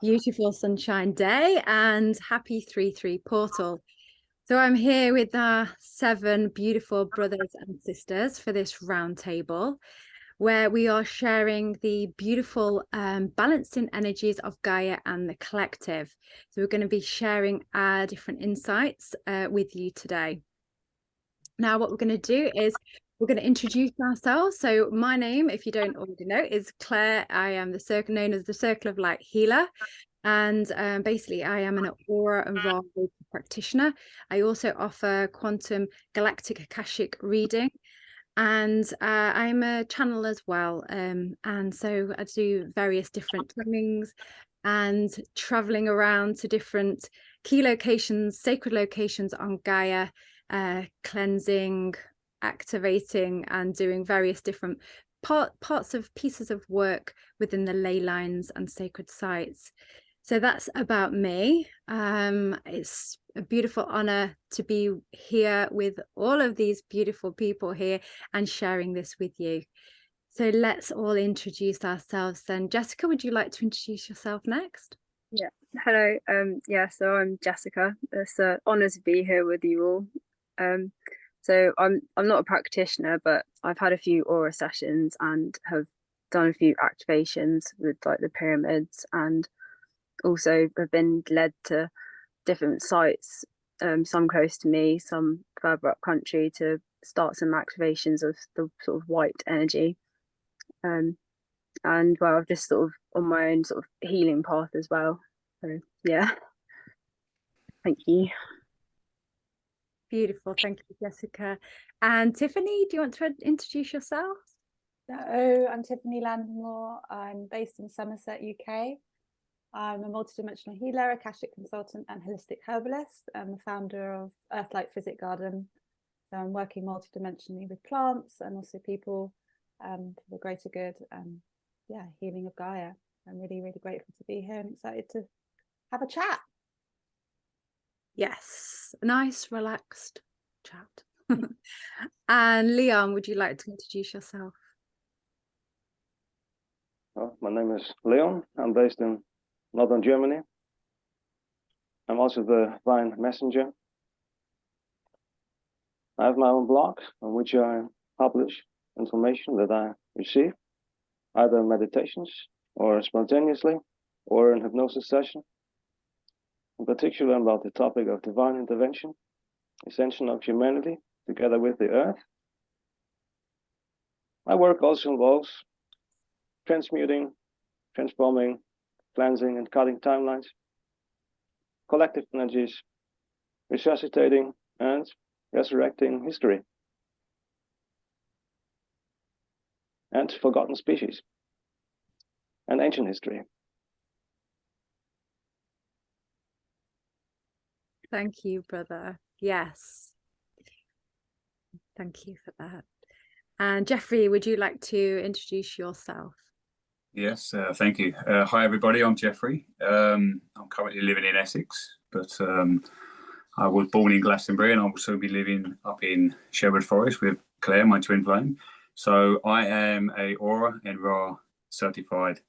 Beautiful sunshine day and happy 3-3 portal. So I'm here with our 7 beautiful brothers and sisters for this roundtable, where we are sharing the beautiful balancing energies of Gaia and the collective. So we're going to be sharing our different insights with you today. Now, what we're going to do is we're going to introduce ourselves. So my name, if you don't already know, is Claire. I am known as the Circle of Light Healer. And basically, I am an aura and raw practitioner. I also offer quantum galactic akashic reading. And I'm a channel as well. And so I do various different trainings and traveling around to different key locations, sacred locations on Gaia, cleansing, activating, and doing various different pieces of work within the ley lines and sacred sites. So that's about me. It's a beautiful honor to be here with all of these beautiful people here and sharing this with you. So let's all introduce ourselves then. Jessica, would you like to introduce yourself next? Yeah, hello. So I'm Jessica. It's an honor to be here with you all. So I'm not a practitioner, but I've had a few aura sessions and have done a few activations with like the pyramids, and also have been led to different sites, some close to me, some further up country, to start some activations of the sort of white energy. And well, I've just sort of on my own sort of healing path as well. So yeah, thank you. Beautiful, thank you, Jessica. And Tiffany, do you want to introduce yourself? Hello, I'm Tiffany Landmore. I'm based in Somerset, UK. I'm a multidimensional healer, Akashic consultant, and holistic herbalist. I'm the founder of Earthlight Physic Garden. So I'm working multidimensionally with plants and also people for the greater good and healing of Gaia. I'm really, really grateful to be here and excited to have a chat. Yes, a nice, relaxed chat. And Leon, would you like to introduce yourself? Well, my name is Leon. I'm based in Northern Germany. I'm also the divine messenger. I have my own blog on which I publish information that I receive, either in meditations or spontaneously or in hypnosis session, in particular about the topic of divine intervention, ascension of humanity together with the earth. My work also involves transmuting, transforming, cleansing and cutting timelines, collective energies, resuscitating and resurrecting history and forgotten species and ancient history. Thank you, brother. Yes. Thank you for that. And Jeffrey, would you like to introduce yourself? Yes, thank you. Hi, everybody. I'm Jeffrey. I'm currently living in Essex, but I was born in Glastonbury and I'll also be living up in Sherwood Forest with Claire, my twin flame. So I am a Aura and Ra certified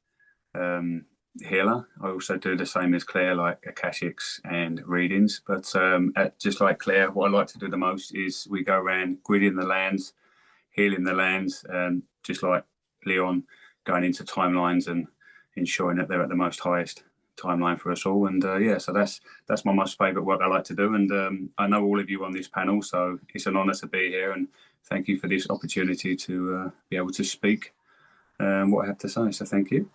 healer. I also do the same as Claire, like Akashics and readings. But just like Claire, what I like to do the most is we go around gridding the lands, healing the lands, just like Leon, going into timelines and ensuring that they're at the most highest timeline for us all. And so that's my most favourite work I like to do. And I know all of you on this panel, so it's an honour to be here. And thank you for this opportunity to be able to speak what I have to say. So thank you.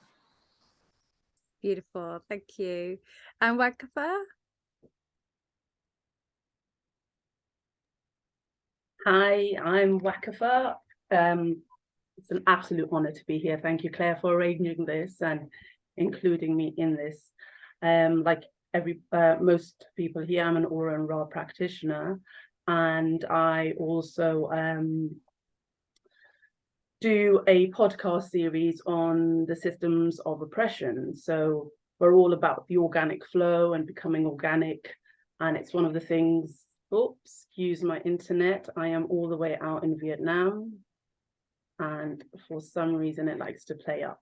Beautiful, thank you. And Wakafa? Hi, I'm Wakafa. It's an absolute honor to be here. Thank you, Claire, for arranging this and including me in this. Like most people here, I'm an Aura and Ra practitioner, and I also do a podcast series on the systems of oppression. So we're all about the organic flow and becoming organic, and it's one of the things. Oops, excuse my internet. I am all the way out in Vietnam. and for some reason it likes to play up.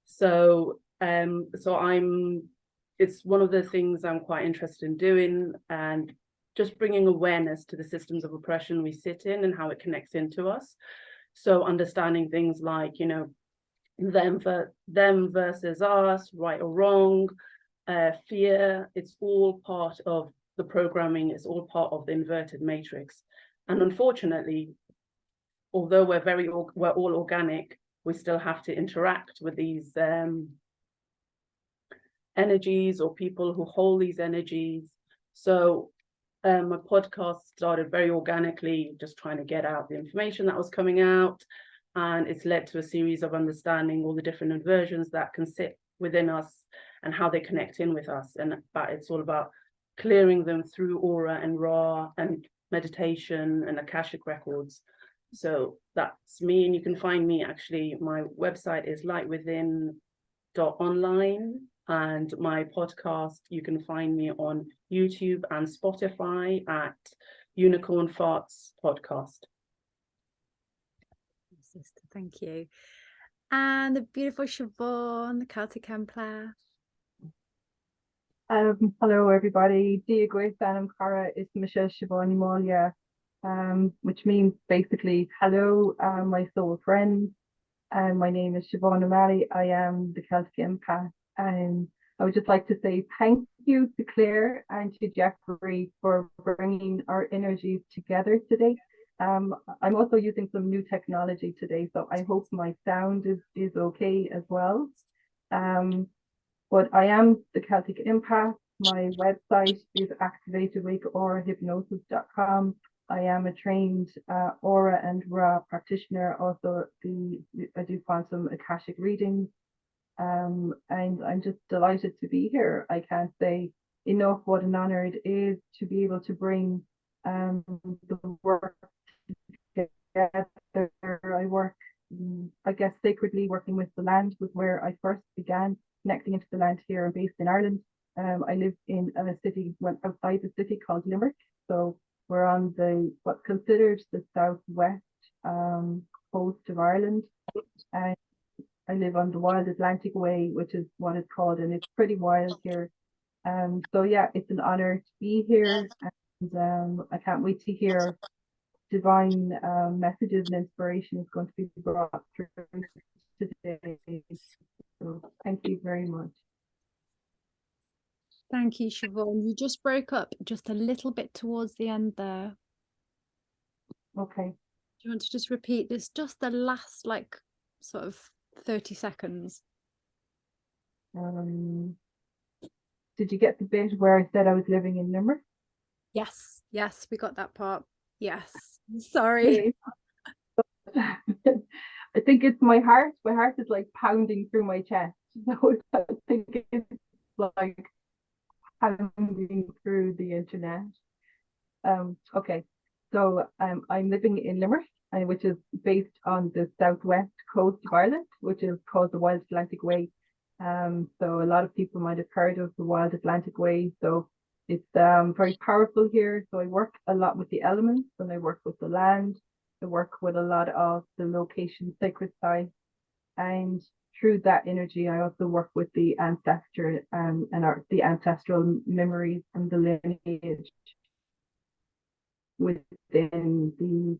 So it's one of the things I'm quite interested in doing, and just bringing awareness to the systems of oppression we sit in and how it connects into us. So understanding things like, you know, them versus us, right or wrong, fear, it's all part of the programming, it's all part of the inverted matrix. And unfortunately, although we're all organic, we still have to interact with these energies or people who hold these energies. So my podcast started very organically, just trying to get out the information that was coming out, and it's led to a series of understanding all the different inversions that can sit within us and how they connect in with us. And it's all about clearing them through aura and Ra and meditation and Akashic records. So that's me, and you can find me, actually, my website is lightwithin.online, and my podcast, you can find me on YouTube and Spotify at Unicorn Farts Podcast. Sister, thank you. And the beautiful Siobhan, the Celtic Empire. Hello everybody. Diagwith Anam Cara is Michelle Siobhan Molia, which means basically hello, my soul friends. My name is Siobhan O'Malley. I am the Celtic Empath, and I would just like to say thank you to Claire and to Jeffrey for bringing our energies together today. I'm also using some new technology today, so I hope my sound is okay as well. But I am the Celtic Empath. My website is activatedwakeaurahypnosis.com. I am a trained aura and Ra practitioner. Also, I do quantum Akashic readings. And I'm just delighted to be here. I can't say enough what an honor it is to be able to bring the work together. I work, I guess, sacredly working with the land was where I first began connecting into the land here. I'm based in Ireland. I live in a city outside the city called Limerick. So we're on what's considered the southwest coast of Ireland. And I live on the Wild Atlantic Way, which is what it's called, and it's pretty wild here. So yeah, it's an honor to be here, and I can't wait to hear divine messages and inspiration is going to be brought through today. So thank you very much. Thank you, Siobhan. You just broke up just a little bit towards the end there. Okay. Do you want to just repeat this, just the last, like, sort of 30 seconds? Did you get the bit where I said I was living in Limerick? Yes, we got that part. Yes, sorry. I think it's my heart. My heart is like pounding through my chest. So I think it's like pounding through the internet. Okay, so I'm living in Limerick, which is based on the southwest coast of Ireland, which is called the Wild Atlantic Way. So a lot of people might have heard of the Wild Atlantic Way. So it's very powerful here. So I work a lot with the elements, and I work with the land. I work with a lot of the location sacred sites, and through that energy, I also work with the ancestor and the ancestral memories and the lineage within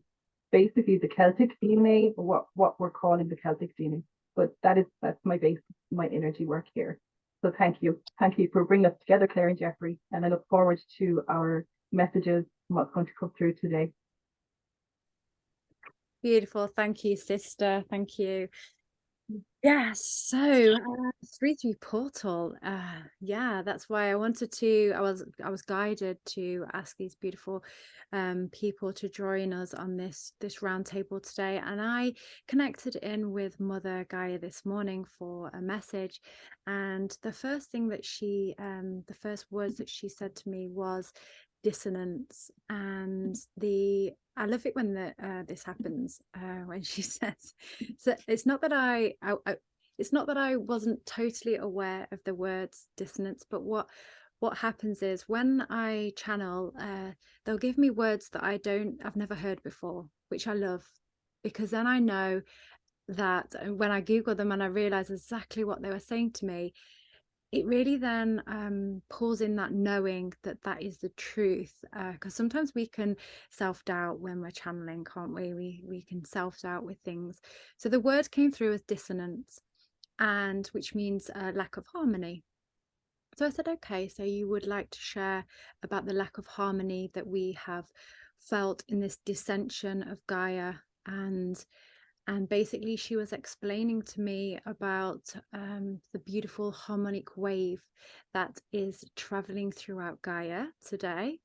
basically the Celtic DNA, or what we're calling the Celtic DNA. But that's my base, my energy work here. So thank you for bringing us together, Claire and Jeffrey, and I look forward to our messages and what's going to come through today. Beautiful. Thank you, sister. Thank you. Yes, so 3-3 portal. Yeah, that's why I wanted to. I was guided to ask these beautiful people to join us on this roundtable today, and I connected in with Mother Gaia this morning for a message, and the first thing that the first words that she said to me was dissonance. And I love it when this happens, when she says, so it's not that I wasn't totally aware of the words dissonance, but what happens is when I channel, they'll give me words that I've never heard before, which I love, because then I know that when I googled them and I realized exactly what they were saying to me, it really then pulls in that knowing that that is the truth, because sometimes we can self-doubt when we're channeling, can't we? We can self-doubt with things. So the word came through as dissonance, and which means lack of harmony. So I said, okay, so you would like to share about the lack of harmony that we have felt in this dissension of Gaia. And basically she was explaining to me about the beautiful harmonic wave that is traveling throughout Gaia today.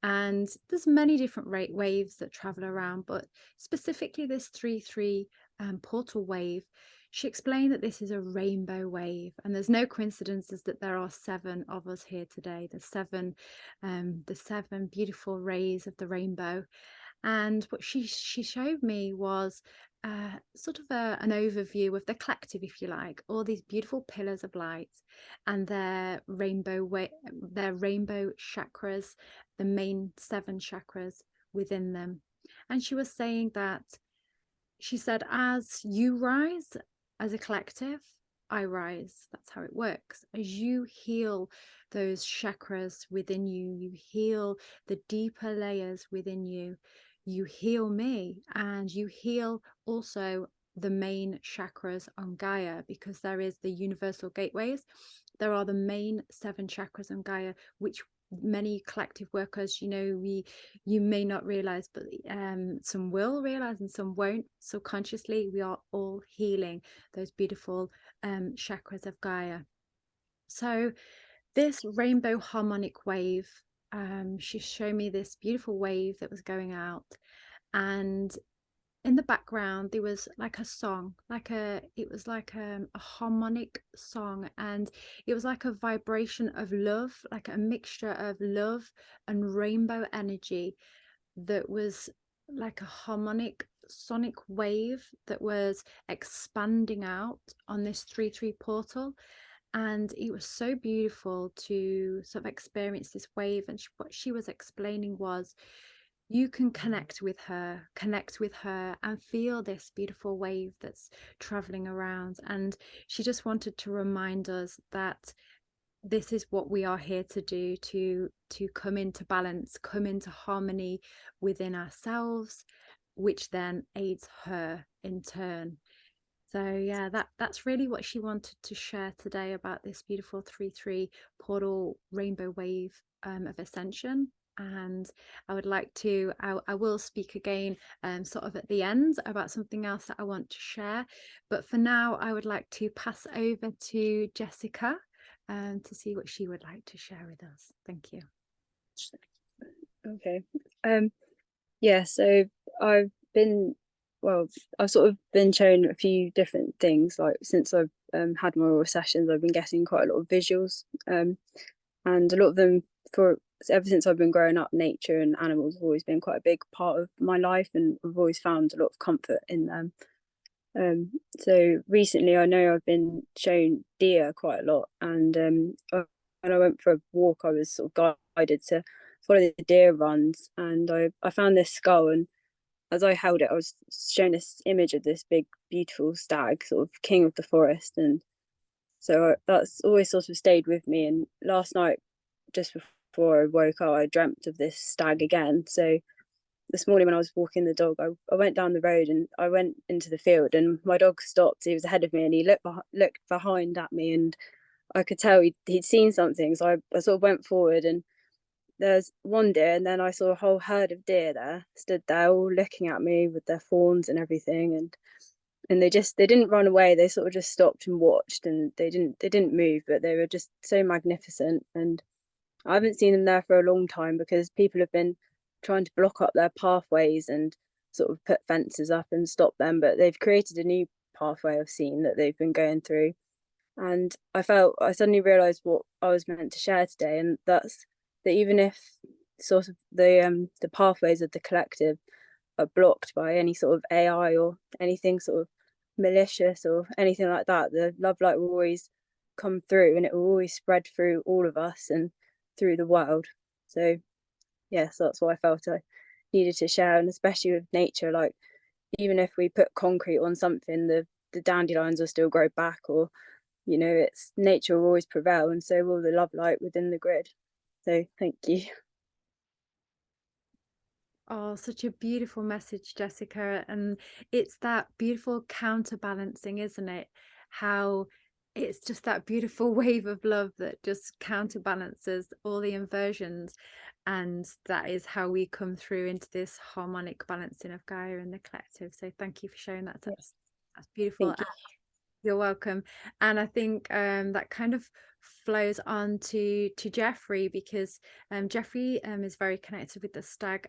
And there's many different waves that travel around, but specifically this 3-3 portal wave. She explained that this is a rainbow wave, and there's no coincidences that there are 7 of us here today. The seven beautiful rays of the rainbow. And what she showed me was sort of an overview of the collective, if you like, all these beautiful pillars of light and their rainbow chakras, the main 7 chakras within them. And she was saying that, she said, as you rise as a collective, I rise. That's how it works. As you heal those chakras within you, you heal the deeper layers within you, you heal me, and you heal also the main chakras on Gaia, because there is the universal gateways. There are the main 7 chakras on Gaia, which many collective workers, you may not realize, but some will realize and some won't. Subconsciously, we are all healing those beautiful chakras of Gaia. So this rainbow harmonic wave, she showed me this beautiful wave that was going out, and in the background there was like a song, it was like a harmonic song, and it was like a vibration of love, like a mixture of love and rainbow energy, that was like a harmonic sonic wave that was expanding out on this 3-3 portal. And it was so beautiful to sort of experience this wave. And what she was explaining was, you can connect with her and feel this beautiful wave that's traveling around. And she just wanted to remind us that this is what we are here to do, to come into balance, come into harmony within ourselves, which then aids her in turn. So yeah, that's really what she wanted to share today about this beautiful 3-3 portal rainbow wave of ascension. And I would like to, I will speak again sort of at the end about something else that I want to share. But for now, I would like to pass over to Jessica to see what she would like to share with us. Thank you. Okay. Yeah, so I've sort of been shown a few different things. Like since I've had my oral sessions, I've been getting quite a lot of visuals, and a lot of them, for ever since I've been growing up, nature and animals have always been quite a big part of my life, and I've always found a lot of comfort in them. So recently I know I've been shown deer quite a lot, and when I went for a walk, I was sort of guided to follow the deer runs, and I found this skull, and as I held it, I was shown this image of this big, beautiful stag, sort of king of the forest. And so that's always sort of stayed with me. And last night, just before I woke up, I dreamt of this stag again. So this morning when I was walking the dog, I went down the road and I went into the field, and my dog stopped. He was ahead of me, and he looked behind at me, and I could tell he'd seen something. So I sort of went forward, and there's one deer, and then I saw a whole herd of deer there, stood there all looking at me with their fawns and everything, and they didn't run away. They sort of just stopped and watched, and they didn't move, but they were just so magnificent. And I haven't seen them there for a long time, because people have been trying to block up their pathways and sort of put fences up and stop them, but they've created a new pathway I've seen that they've been going through. And I suddenly realized what I was meant to share today, and that's that even if sort of the pathways of the collective are blocked by any sort of AI or anything sort of malicious or anything like that, the love light will always come through, and it will always spread through all of us and through the world. So yes, that's what I felt I needed to share. And especially with nature, like even if we put concrete on something, the dandelions will still grow back, or it's nature will always prevail, and so will the love light within the grid. So thank you. Oh, such a beautiful message, Jessica. And it's that beautiful counterbalancing, isn't it? How it's just that beautiful wave of love that just counterbalances all the inversions. And that is how we come through into this harmonic balancing of Gaia and the collective. So thank you for sharing that. That's beautiful. Thank you. You're welcome. And I think that kind of flows on to Jeffrey, because Jeffrey is very connected with the stag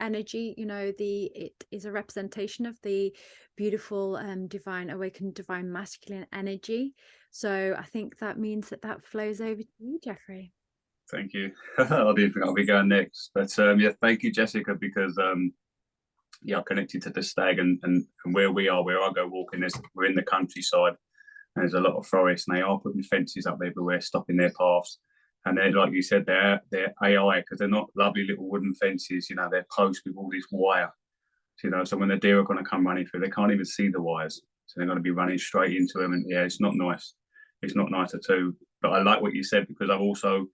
energy. It is a representation of the beautiful divine awakened divine masculine energy. So I think that means that flows over to you, Jeffrey. Thank you. I didn't think I'll be going next, but yeah, thank you, Jessica, because I'm connected to the stag, and where we are, where I go walking, we're in the countryside, and there's a lot of forest, and they are putting fences up everywhere, stopping their paths. And they're, like you said, they're AI, because they're not lovely little wooden fences, they're posts with all this wire. So when the deer are going to come running through, they can't even see the wires. So they're going to be running straight into them. And yeah, it's not nice. It's not nice at all. But I like what you said, because I've also,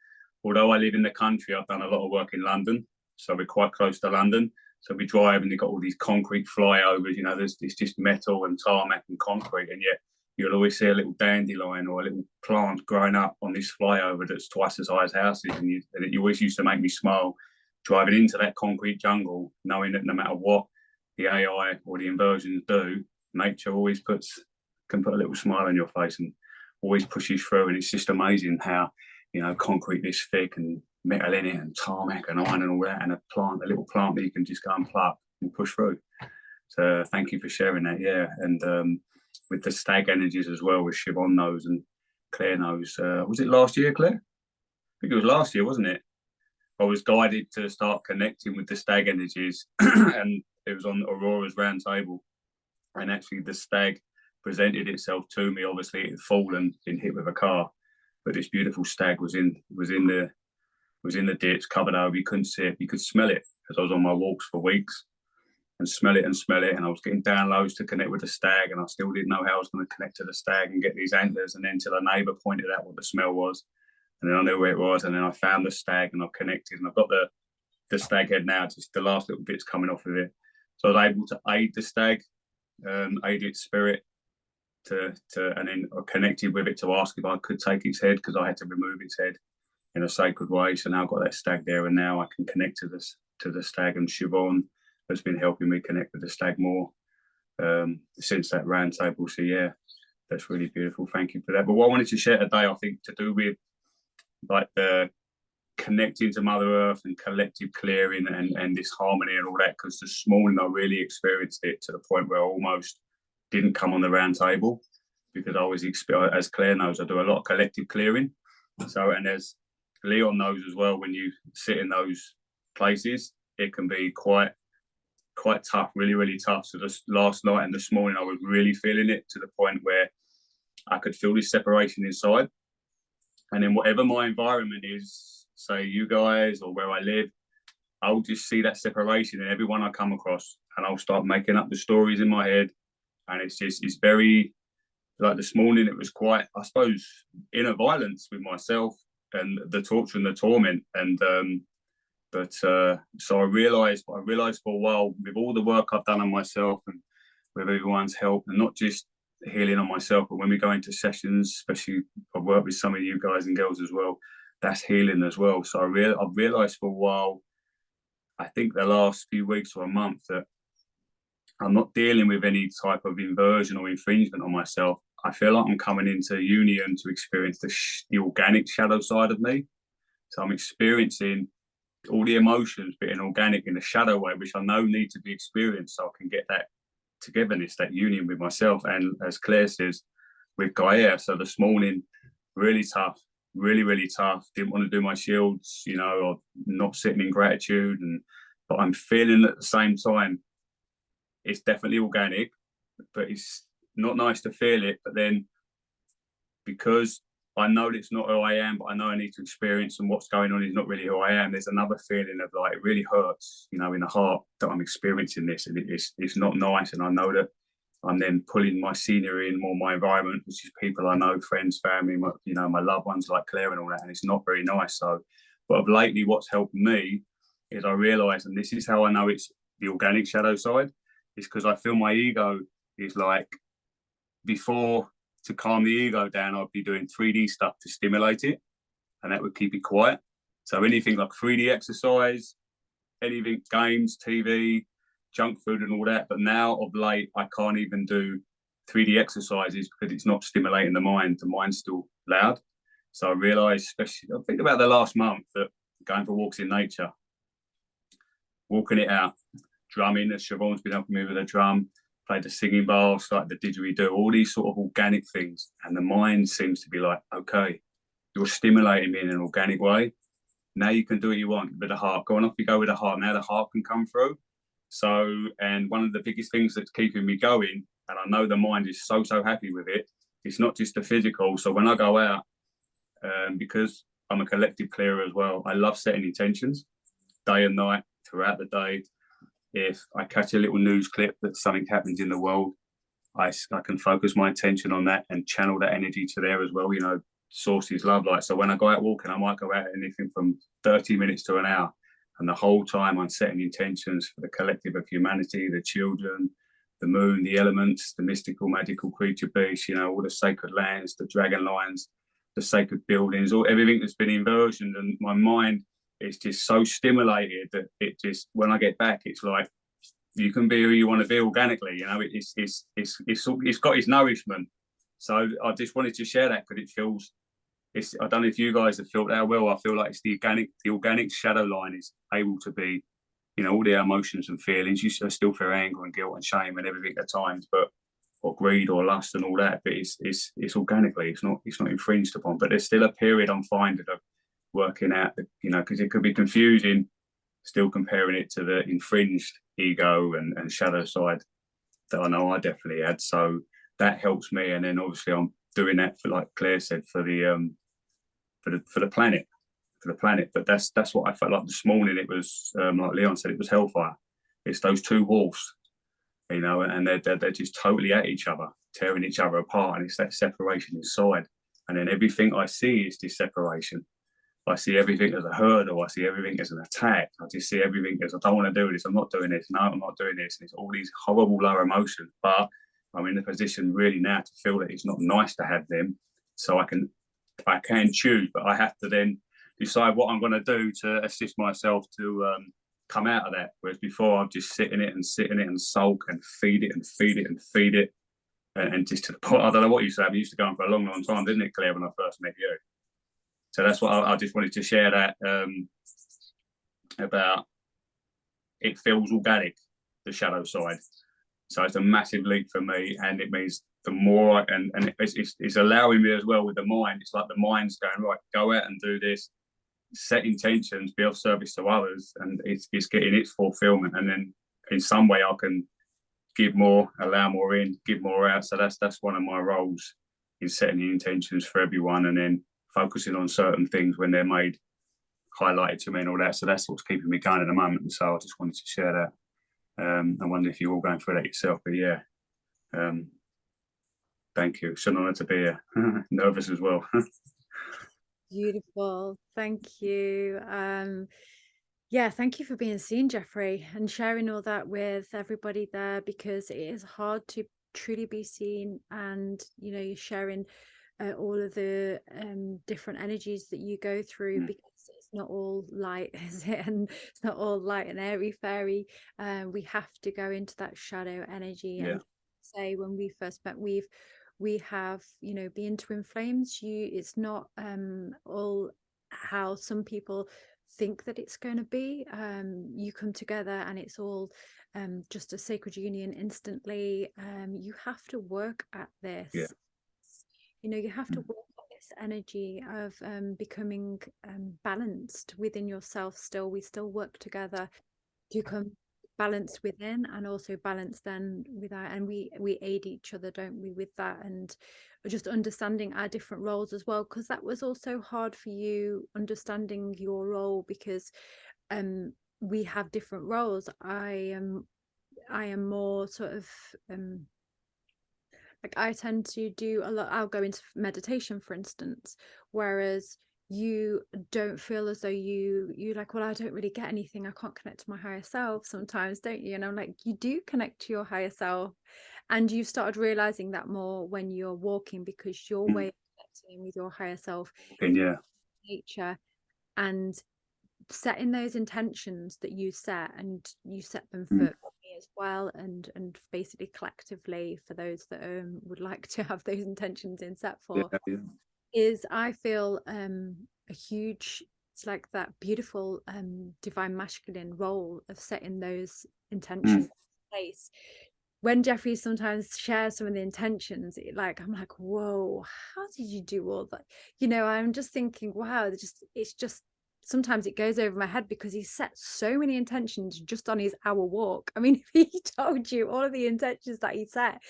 although I live in the country, I've done a lot of work in London. So we're quite close to London. So we drive and you've got all these concrete flyovers, it's just metal and tarmac and concrete. And yet you'll always see a little dandelion or a little plant growing up on this flyover that's twice as high as houses. And it always used to make me smile driving into that concrete jungle, knowing that no matter what the AI or the inversions do, nature always can put a little smile on your face and always pushes through. And it's just amazing how, concrete this thick and metal in it and tarmac and iron and all that, and a little plant that you can just go and pluck and push through. So thank you for sharing that. Yeah. And with the stag energies as well, with Siobhan knows and Claire knows. Was it last year, Claire? I think it was last year, wasn't it? I was guided to start connecting with the stag energies, and it was on Aurora's roundtable. And actually, the stag presented itself to me. Obviously, it had fallen, been hit with a car, but this beautiful stag was in the ditch, covered over. You couldn't see it, you could smell it, because I was on my walks for weeks. And smell it, and I was getting downloads to connect with the stag, and I still didn't know how I was going to connect to the stag and get these antlers. And then till a neighbour pointed out what the smell was, and then I knew where it was, and then I found the stag and I connected, and I've got the stag head now, just the last little bits coming off of it. So I was able to aid the stag, aid its spirit, and then I connected with it to ask if I could take its head, because I had to remove its head in a sacred way. So now I've got that stag there, and now I can connect to the stag. And Siobhan has been helping me connect with the stag more since that round table. So yeah, that's really beautiful. Thank you for that. But what I wanted to share today, I think, to do with like the connecting to Mother Earth and collective clearing and this harmony and all that, because this morning I really experienced it to the point where I almost didn't come on the round table, because I was, as Claire knows, I do a lot of collective clearing. So, and as Leon knows as well, when you sit in those places, it can be quite tough, really, really tough. So just last night and this morning, I was really feeling it to the point where I could feel this separation inside. And then whatever my environment is, say you guys or where I live, I'll just see that separation in everyone I come across, and I'll start making up the stories in my head. And it's very, like this morning, it was quite, I suppose, inner violence with myself and the torture and the torment. And so I realized for a while, with all the work I've done on myself and with everyone's help, and not just healing on myself, but when we go into sessions, especially I work with some of you guys and girls as well, that's healing as well. So I've realized for a while, I think the last few weeks or a month, that I'm not dealing with any type of inversion or infringement on myself. I feel like I'm coming into union to experience the organic shadow side of me. So I'm experiencing all the emotions being organic in a shadow way, which I know need to be experienced, so I can get that togetherness, that union with myself. And as Claire says, with Gaia. So this morning, really tough, really, really tough. Didn't want to do my shields, or not sitting in gratitude. But I'm feeling at the same time, it's definitely organic, but it's not nice to feel it. But then, because I know that it's not who I am, but I know I need to experience, and what's going on is not really who I am. There's another feeling of like, it really hurts, you know, in the heart that I'm experiencing this, and it's not nice. And I know that I'm then pulling my scenery in more my environment, which is people I know, friends, family, my, you know, my loved ones like Claire and all that, and it's not very nice. So, but of lately, what's helped me is I realise, and this is how I know it's the organic shadow side, is because I feel my ego is like, before, to calm the ego down, I'd be doing 3D stuff to stimulate it, and that would keep it quiet. So anything like 3D exercise, anything, games, TV, junk food and all that. But now of late, I can't even do 3D exercises because it's not stimulating the mind. The mind's still loud. So I realised, especially, I think about the last month, that going for walks in nature, walking it out, drumming, as Siobhan's been helping me with a drum, played the singing bowl, started the didgeridoo, all these sort of organic things. And the mind seems to be like, okay, you're stimulating me in an organic way. Now you can do what you want with the heart. Go on, off you go with the heart. Now the heart can come through. So, and one of the biggest things that's keeping me going, and I know the mind is so happy with it, it's not just the physical. So when I go out, because I'm a collective clearer as well, I love setting intentions day and night throughout the day. If I catch a little news clip that something happens in the world, I can focus my attention on that and channel that energy to there as well. You know, sources love light. So when I go out walking, I might go out anything from 30 minutes to an hour. And the whole time I'm setting intentions for the collective of humanity, the children, the moon, the elements, the mystical, magical creature beasts, you know, all the sacred lands, the dragon lines, the sacred buildings, all everything that's been inversioned. And my mind is just so stimulated that it just, when I get back, it's like, you can be who you want to be organically, you know, it's got its nourishment. So I just wanted to share that because it feels, I don't know if you guys have felt that well. I feel like it's the organic shadow line is able to be, you know, all the emotions and feelings. You still feel anger and guilt and shame and everything at times, but, or greed or lust and all that, but it's organically, it's not infringed upon. But there's still a period I'm finding of working out, you know, because it could be confusing, still comparing it to the infringed ego and shadow side that I know I definitely had. So that helps me. And then obviously I'm doing that for, like Claire said, for the planet. But that's what I felt like this morning. It was like Leon said, it was hellfire. It's those two wolves, you know, and they're just totally at each other, tearing each other apart, and it's that separation inside. And then everything I see is this separation. I see everything as a hurdle. I see everything as an attack. I just see everything as, I don't want to do this. I'm not doing this. No, I'm not doing this. And it's all these horrible low emotions. But I'm in a position really now to feel that it's not nice to have them. So I can choose, but I have to then decide what I'm going to do to assist myself to come out of that. Whereas before I'd just sit in it and sulk and feed it and feed it and feed it. And just to the point, I don't know what you said. I used to go on for a long time, didn't it, Claire, when I first met you? So that's what I just wanted to share, that about it feels organic, the shadow side. So it's a massive leap for me, and it means the more and it's allowing me as well with the mind. It's like the mind's going, right, go out and do this, set intentions, be of service to others, and it's getting its fulfillment. And then in some way I can give more, allow more in, give more out. So that's one of my roles, is setting the intentions for everyone and then focusing on certain things when they're made highlighted to me and all that. So that's what's keeping me going at the moment. And so I just wanted to share that. I wonder if you're all going through that yourself, but yeah. Thank you. It's an honor to be here. Nervous as well. Beautiful. Thank you. Yeah, thank you for being seen, Jeffrey, and sharing all that with everybody there, because it is hard to truly be seen. And, you know, you're sharing all of the different energies that you go through, because it's not all light, is it? And it's not all light and airy fairy. We have to go into that shadow energy. Yeah. And say, when we first met, we have, you know, being twin flames, it's not all how some people think that it's going to be. You come together and it's all just a sacred union instantly. You have to work at this. Yeah. You know, you have to work on this energy of becoming balanced within yourself. Still, we still work together to come balance within and also balance then without, and we aid each other, don't we, with that, and just understanding our different roles as well, because that was also hard for you, understanding your role, because we have different roles. I am more sort of like, I tend to do a lot, I'll go into meditation, for instance, whereas you don't feel as though you're like, well, I don't really get anything, I can't connect to my higher self sometimes, don't you? And I'm like, you do connect to your higher self, and you started realizing that more when you're walking, because your way of connecting with your higher self, nature, and setting those intentions that you set, and you set them for me as well, and basically collectively for those that would like to have those intentions in set for, is, I feel, a huge, it's like that beautiful divine masculine role of setting those intentions in place. When Jeffrey sometimes shares some of the intentions, I'm like, whoa, how did you do all that? You know, I'm just thinking, wow, it's just sometimes it goes over my head, because he set so many intentions just on his hour walk. I mean, if he told you all of the intentions that he set,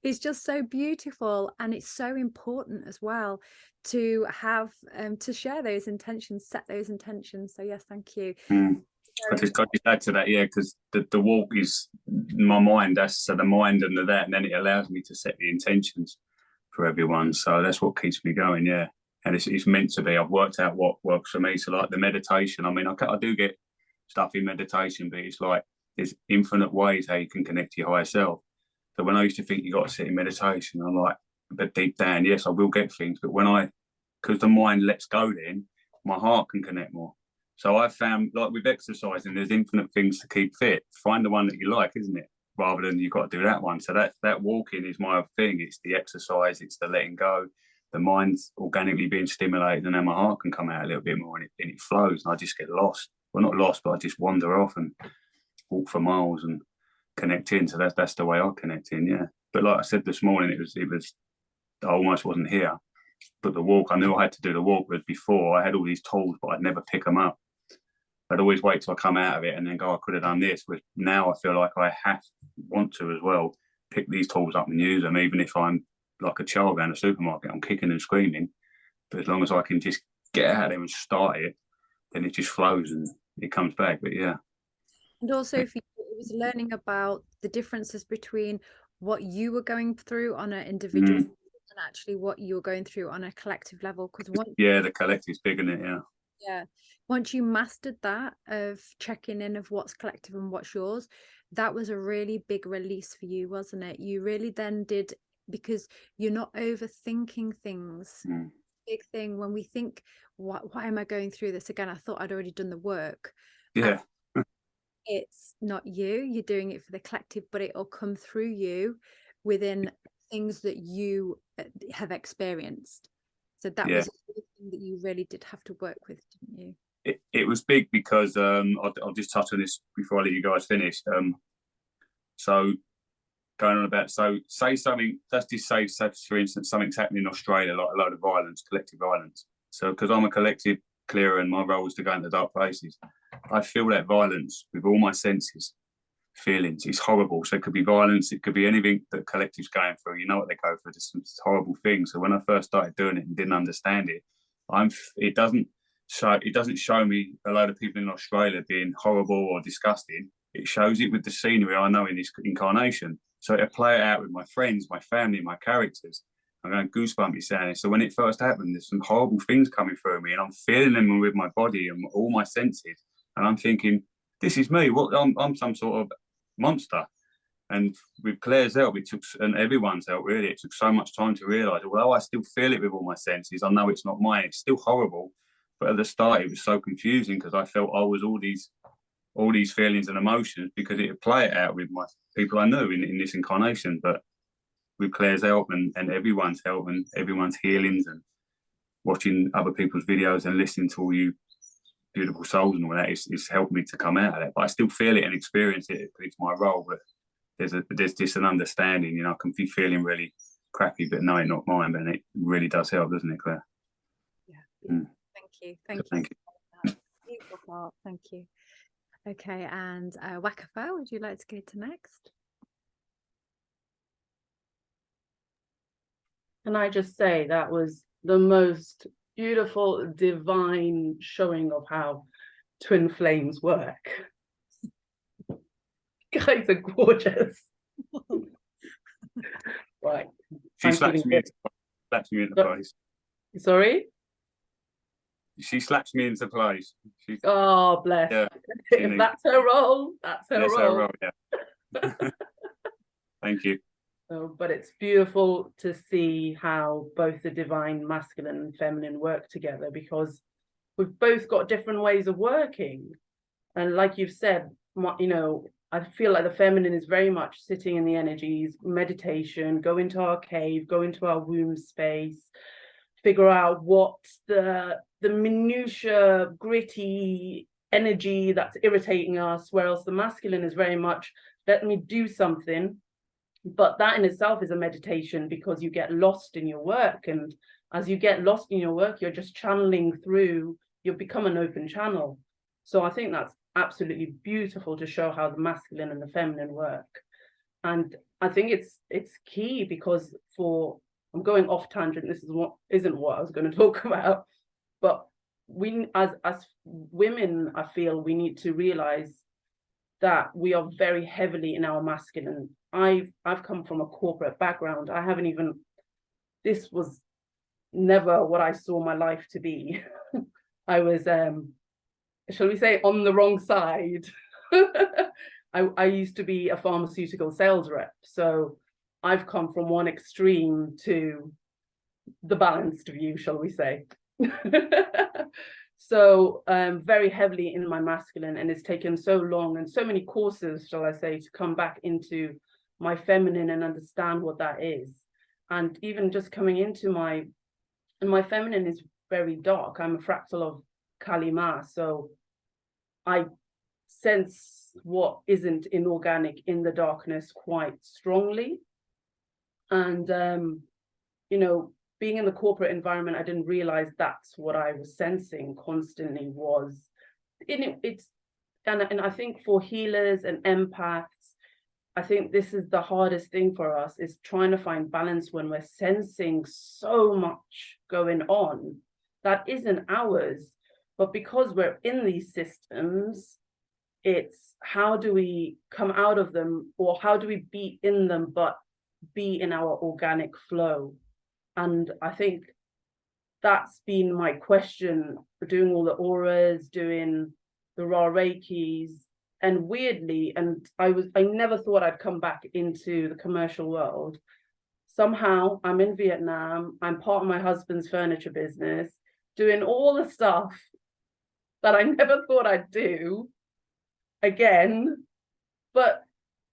it's just so beautiful, and it's so important as well to have to share those intentions, set those intentions. So yes, thank you. I just got to add to that, because the walk is my mind. That's so the mind and that, and then it allows me to set the intentions for everyone. So that's what keeps me going, and it's meant to be. I've worked out what works for me. So like the meditation, I mean, I do get stuff in meditation, but it's like there's infinite ways how you can connect to your higher self. So when I used to think you got to sit in meditation, I'm like, but deep down, yes, I will get things, but because the mind lets go, then my heart can connect more. So I've found, like with exercising, there's infinite things to keep fit. Find the one that you like, isn't it? Rather than you've got to do that one. So that walking is my thing. It's the exercise, it's the letting go. The mind's organically being stimulated, and then my heart can come out a little bit more, and it flows, and I just get lost. Well, not lost, but I just wander off and walk for miles and connect in. So that's the way I connect in, But like I said this morning, it was I almost wasn't here. But the walk, I knew I had to do the walk, but before I had all these tools, but I'd never pick them up. I'd always wait till I come out of it and then go, I could have done this. But now I feel like I want to as well, pick these tools up and use them, even if I'm like a child going to the supermarket, I'm kicking and screaming. But as long as I can just get out there and start it, then it just flows and it comes back. But and also if it was learning about the differences between what you were going through on an individual and actually what you were going through on a collective level, because the collective's big, isn't it? Once you mastered that, of checking in of what's collective and what's yours, that was a really big release for you, wasn't it? You really then did, because you're not overthinking things. Big thing when we think, why am I going through this again? I thought I'd already done the work. It's not you're doing it for the collective, but it'll come through you within things that you have experienced. So that was the thing that you really did have to work with, didn't you? It was big because I'll just touch on this before I let you guys finish. So going on about, so say something, let's just say for instance, something's happening in Australia, like a load of violence, collective violence. So because I'm a collective clearer and my role is to go into dark places, I feel that violence with all my senses, feelings. It's horrible. So it could be violence, it could be anything that collective's going through. You know what they go through, just some horrible things. So when I first started doing it and didn't understand it, it doesn't show me a load of people in Australia being horrible or disgusting. It shows it with the scenery I know in this incarnation. So I play it out with my friends, my family, my characters. I'm going goosebumpy saying it. So when it first happened, there's some horrible things coming through me, and I'm feeling them with my body and all my senses. And I'm thinking, this is me. I'm some sort of monster. And with Claire's help, and everyone's help, really, it took so much time to realise, although I still feel it with all my senses, I know it's not mine. It's still horrible. But at the start, it was so confusing because I felt I was all these feelings and emotions because it would play it out with my people I knew in this incarnation. But with Claire's help and everyone's help and everyone's healings and watching other people's videos and listening to all you beautiful souls and all that, it's helped me to come out of that. But I still feel it and experience it because it's my role. But there's just an understanding, you know, I can be feeling really crappy, but no, it's not mine. But it really does help, doesn't it, Claire? Yeah. Thank you. Thank you. Beautiful part. Thank you. Okay, and Wakafa, would you like to go to next? Can I just say that was the most beautiful, divine showing of how twin flames work. Guys are gorgeous. Right. She slaps me into place. Sorry? She slaps me into place. Oh, bless. Yeah, if that's her role, that's her role. Yeah. Thank you. But it's beautiful to see how both the divine masculine and feminine work together, because we've both got different ways of working. And like you've said, you know, I feel like the feminine is very much sitting in the energies, meditation, go into our cave, go into our womb space, figure out what the minutiae, gritty energy that's irritating us, whereas the masculine is very much, let me do something. But that in itself is a meditation, because you get lost in your work. And as you get lost in your work, you're just channeling through, you become an open channel. So I think that's absolutely beautiful to show how the masculine and the feminine work. And I think it's key, because I'm going off tangent, this isn't what I was going to talk about, but we as women, I feel we need to realize that we are very heavily in our masculine. I've come from a corporate background. This was never what I saw my life to be. I was shall we say, on the wrong side. I used to be a pharmaceutical sales rep. So I've come from one extreme to the balanced view, shall we say. So very heavily in my masculine, and it's taken so long and so many courses, shall I say, to come back into my feminine and understand what that is. And even just coming into my feminine is very dark. I'm a fractal of Kalima, so I sense what isn't inorganic in the darkness quite strongly. And you know, being in the corporate environment, I didn't realize that's what I was sensing constantly was in it. And I think for healers and empaths, I think this is the hardest thing for us, is trying to find balance when we're sensing so much going on that isn't ours. But because we're in these systems, it's how do we come out of them, or how do we be in them but be in our organic flow? And I think that's been my question for doing all the auras, doing the raw reikis. And weirdly, and I never thought I'd come back into the commercial world. Somehow I'm in Vietnam, I'm part of my husband's furniture business, doing all the stuff that I never thought I'd do again. But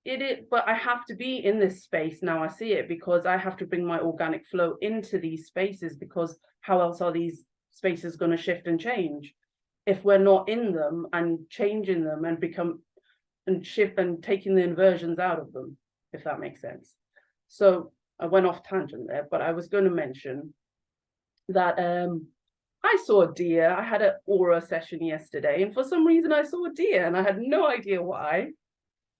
I have to be in this space now. I see it, because I have to bring my organic flow into these spaces, because how else are these spaces going to shift and change if we're not in them and changing them and become and shift and taking the inversions out of them, if that makes sense. So I went off tangent there, but I was going to mention that I saw a deer. I had an aura session yesterday, and for some reason I saw a deer, and I had no idea why.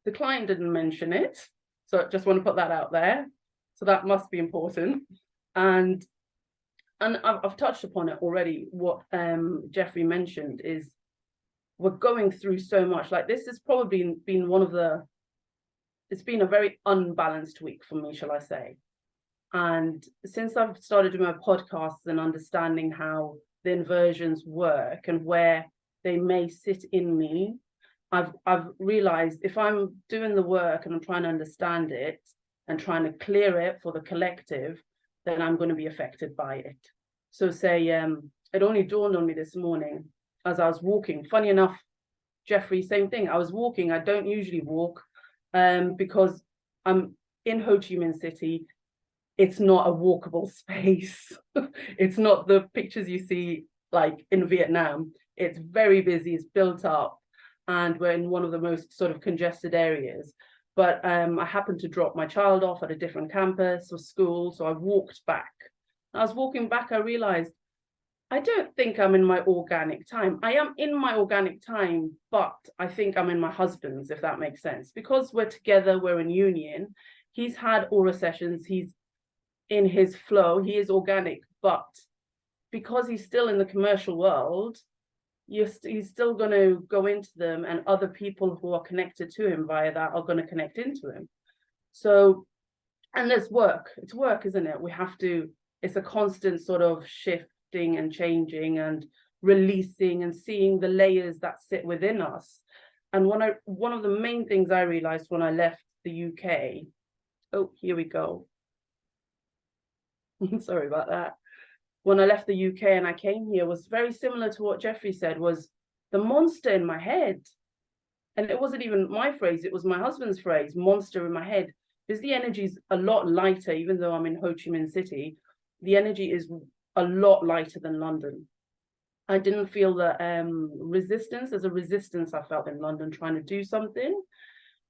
The client didn't mention it, so I just want to put that out there. So that must be important. And I've touched upon it already. What Jeffrey mentioned is we're going through so much. Like, this has probably been it's been a very unbalanced week for me, shall I say. And since I've started doing my podcasts and understanding how the inversions work and where they may sit in me, I've realized if I'm doing the work and I'm trying to understand it and trying to clear it for the collective, then I'm going to be affected by it. So say, it only dawned on me this morning as I was walking. Funny enough, Jeffrey, same thing. I was walking. I don't usually walk because I'm in Ho Chi Minh City. It's not a walkable space. It's not the pictures you see like in Vietnam. It's very busy. It's built up. And we're in one of the most sort of congested areas. But I happened to drop my child off at a different campus or school, so I walked back. I was walking back, I realized I don't think I'm in my organic time. I am in my organic time, but I think I'm in my husband's, if that makes sense. Because we're together, we're in union. He's had aura sessions, he's in his flow, he is organic, but because he's still in the commercial world, he's still going to go into them, and other people who are connected to him via that are going to connect into him. So, and there's work. It's work, isn't it? We have to, it's a constant sort of shifting and changing and releasing and seeing the layers that sit within us. And one of the main things I realized when I left the UK, oh, here we go. Sorry about that. When I left the UK and I came here was very similar to what Jeffrey said, was the monster in my head. And it wasn't even my phrase, it was my husband's phrase, monster in my head. Because the energy is a lot lighter, even though I'm in Ho Chi Minh City, the energy is a lot lighter than London. I didn't feel the resistance. There's a resistance I felt in London trying to do something.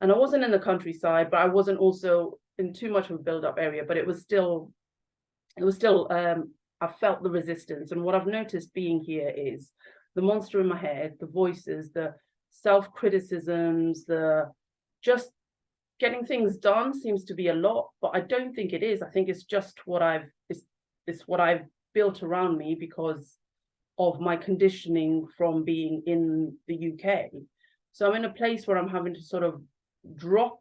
And I wasn't in the countryside, but I wasn't also in too much of a build-up area, but it was still, I felt the resistance. And what I've noticed being here is the monster in my head, the voices, the self-criticisms, the just getting things done seems to be a lot, but I don't think it is. I think it's just what it's what I've built around me because of my conditioning from being in the UK. So I'm in a place where I'm having to sort of drop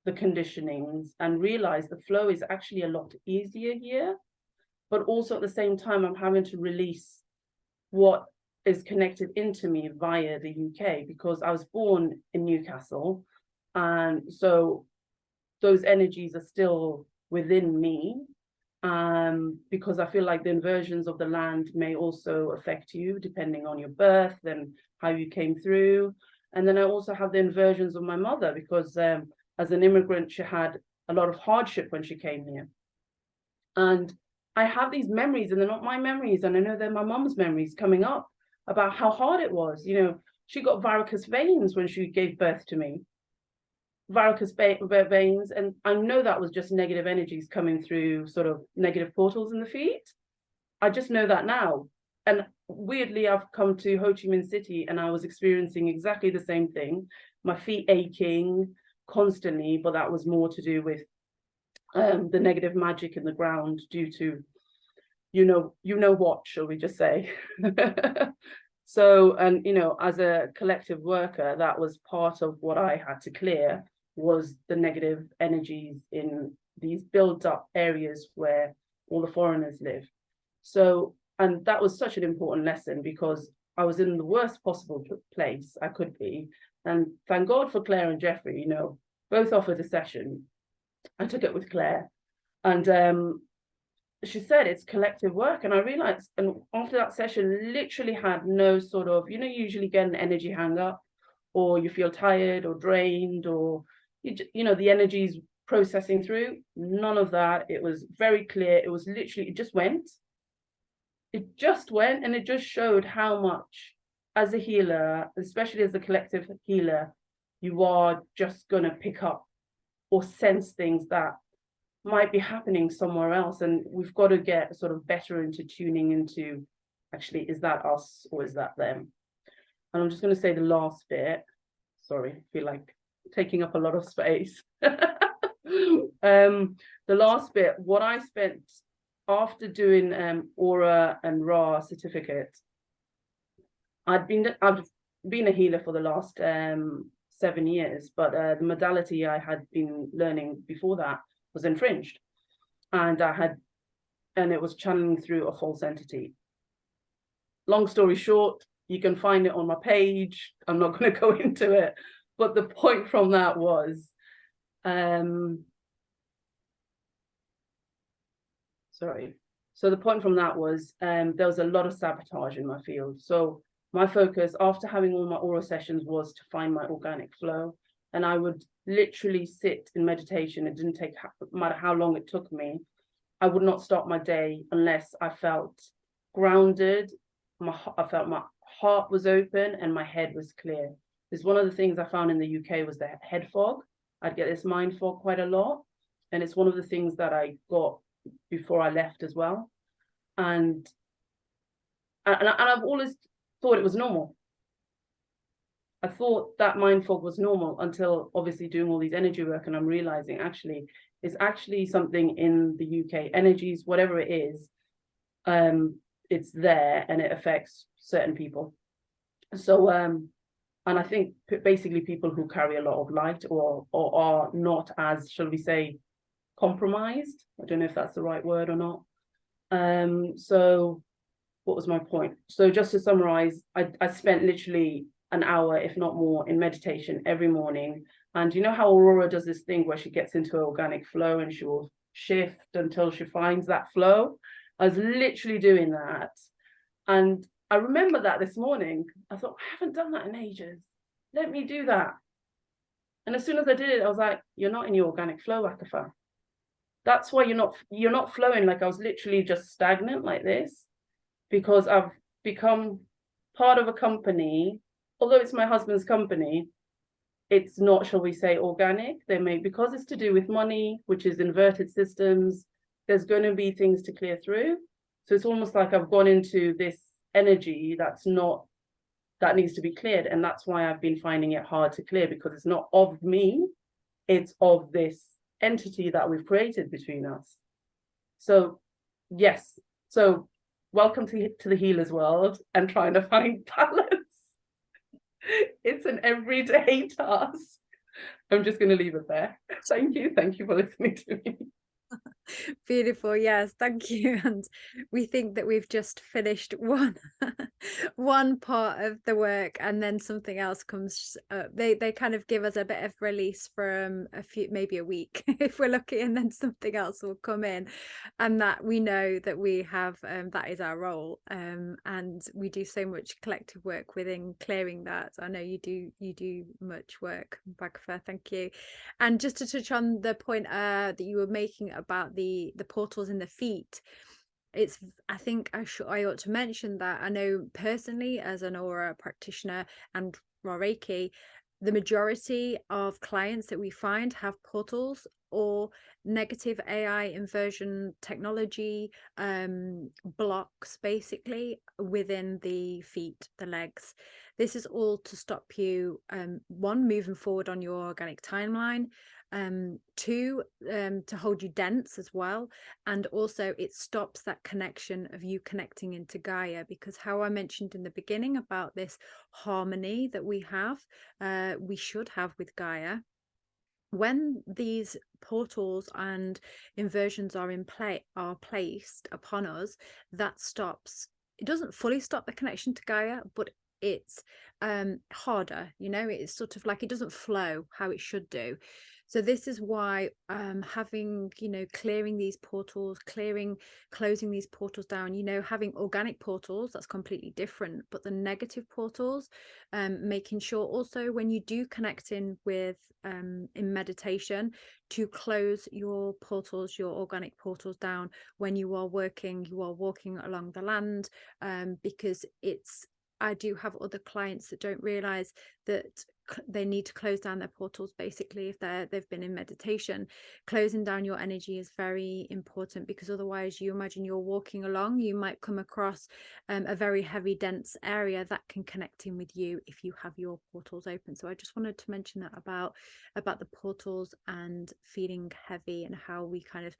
the conditionings and realize the flow is actually a lot easier here. But also at the same time, I'm having to release what is connected into me via the UK, because I was born in Newcastle. And so those energies are still within me, because I feel like the inversions of the land may also affect you depending on your birth and how you came through. And then I also have the inversions of my mother, because as an immigrant, she had a lot of hardship when she came here. And I have these memories, and they're not my memories, and I know they're my mom's memories coming up about how hard it was. You know, she got varicose veins when she gave birth to me. Varicose veins, and I know that was just negative energies coming through, sort of negative portals in the feet. I just know that now. And weirdly, I've come to Ho Chi Minh City and I was experiencing exactly the same thing. My feet aching constantly, but that was more to do with the negative magic in the ground due to, you know what, shall we just say. So, and you know, as a collective worker, that was part of what I had to clear, was the negative energies in these built up areas where all the foreigners live. So, and that was such an important lesson, because I was in the worst possible place I could be. And thank God for Claire and Jeffrey, you know, both offered a session. I took it with Claire, and she said it's collective work. And I realized, and after that session, literally had no sort of, you know, you usually get an energy hang up, or you feel tired or drained, or you know, the energy's processing through. None of that. It was very clear. It was literally, it just went, and it just showed how much, as a healer, especially as a collective healer, you are just going to pick up or sense things that might be happening somewhere else. And we've got to get sort of better into tuning into, actually, is that us or is that them? And I'm just going to say the last bit. Sorry, I feel like taking up a lot of space. The last bit, what I spent after doing Aura and Ra certificate, I've been a healer for the last 7 years, but the modality I had been learning before that was infringed, and it was channeling through a false entity. Long story short, you can find it on my page. I'm not going to go into it, but the point from that was, So the point from that was, there was a lot of sabotage in my field. So my focus after having all my aura sessions was to find my organic flow. And I would literally sit in meditation. It didn't take, no matter how long it took me, I would not start my day unless I felt grounded. I felt my heart was open and my head was clear. Because one of the things I found in the UK was the head fog. I'd get this mind fog quite a lot. And it's one of the things that I got before I left as well. And and I've always thought it was normal. I thought that mind fog was normal until obviously doing all these energy work, and I'm realizing actually it's actually something in the UK, energies, whatever it is, it's there and it affects certain people. So and I think basically people who carry a lot of light or are not as, shall we say, compromised. I don't know if that's the right word or not. So what was my point? So just to summarize, I spent literally an hour, if not more, in meditation every morning. And you know how Aurora does this thing where she gets into an organic flow and she will shift until she finds that flow? I was literally doing that. And I remember that this morning. I thought, I haven't done that in ages. Let me do that. And as soon as I did it, I was like, you're not in your organic flow, Akafa. That's why you're not flowing. Like, I was literally just stagnant like this, because I've become part of a company. Although it's my husband's company, it's not, shall we say, organic. They may, because it's to do with money, which is inverted systems, there's going to be things to clear through. So it's almost like I've gone into this energy that needs to be cleared. And that's why I've been finding it hard to clear, because it's not of me, it's of this entity that we've created between us. So yes, so welcome to the healer's world and trying to find balance. It's an everyday task. I'm just going to leave it there. Thank you for listening to me. Beautiful, yes, thank you. And we think that we've just finished one part of the work, and then something else comes up. They kind of give us a bit of release from maybe a week if we're lucky, and then something else will come in, and that we know that we have that is our role, and we do so much collective work within clearing that. I know you do much work, Bhagavath, thank you. And just to touch on the point that you were making about the portals in the feet, I think I ought to mention that I know personally, as an aura practitioner and Reiki, the majority of clients that we find have portals or negative AI inversion technology blocks basically within the feet, the legs. This is all to stop you, one, moving forward on your organic timeline, two, to hold you dense as well, and also it stops that connection of you connecting into Gaia, because how I mentioned in the beginning about this harmony that we should have with Gaia, when these portals and inversions are placed upon us, that stops. It doesn't fully stop the connection to Gaia, but it's harder, it's sort of like it doesn't flow how it should do. So this is why having, clearing these portals, closing these portals down, having organic portals, that's completely different. But the negative portals, making sure also when you do connect in with in meditation, to close your portals, your organic portals down when you are walking along the land, because I do have other clients that don't realize that they need to close down their portals basically if they've been in meditation. Closing down your energy is very important, because otherwise, you imagine you're walking along, you might come across a very heavy, dense area that can connect in with you if you have your portals open. So I just wanted to mention that about the portals and feeling heavy, and how we kind of,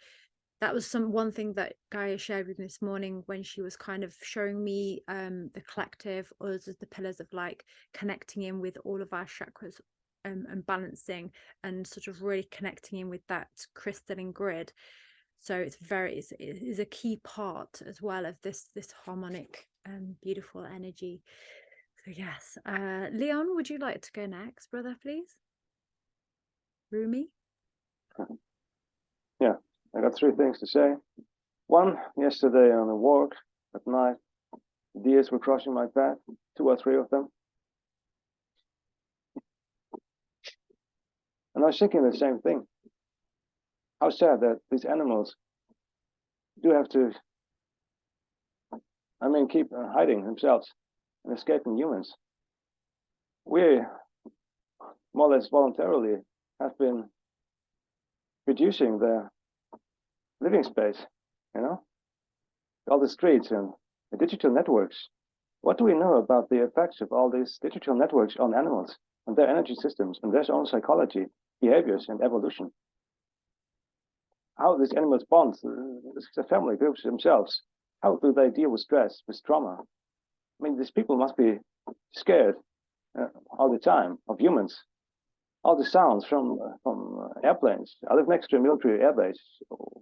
that was one thing that Gaia shared with me this morning when she was kind of showing me the collective, us as the pillars of like connecting in with all of our chakras, and balancing and sort of really connecting in with that crystalline grid. So it is a key part as well of this harmonic beautiful energy. So yes, Leon, would you like to go next, brother, please? Rumi? Yeah. I got 3 things to say. One, yesterday on a walk at night, deers were crossing my path, 2 or 3 of them. And I was thinking the same thing. How sad that these animals do have to, keep hiding themselves and escaping humans. We, more or less voluntarily, have been reducing their living space, all the streets and the digital networks What do we know about the effects of all these digital networks on animals and their energy systems and their own psychology, behaviors, and evolution? How these animals bond, the family groups themselves, how do they deal with stress, with trauma? I mean, these people must be scared all the time of humans. All the sounds from airplanes. I live next to a military airbase. So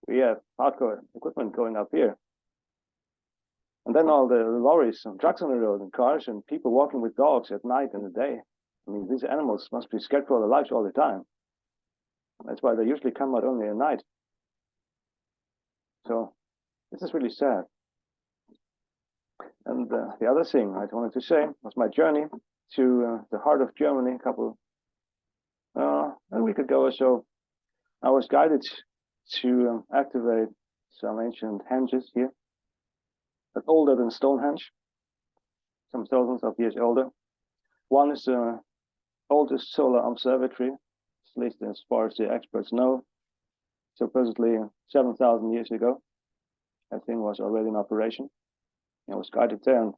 we have hardcore equipment going up here. And then all the lorries and trucks on the road and cars and people walking with dogs at night and the day. I mean, these animals must be scared for their lives all the time. That's why they usually come out only at night. So this is really sad. And the other thing I wanted to say was my journey to the heart of Germany a week ago or so. I was guided to activate some ancient henges here, but older than Stonehenge, some thousands of years older. One is the oldest solar observatory, at least as far as the experts know. Supposedly 7,000 years ago, that thing was already in operation. I was guided there and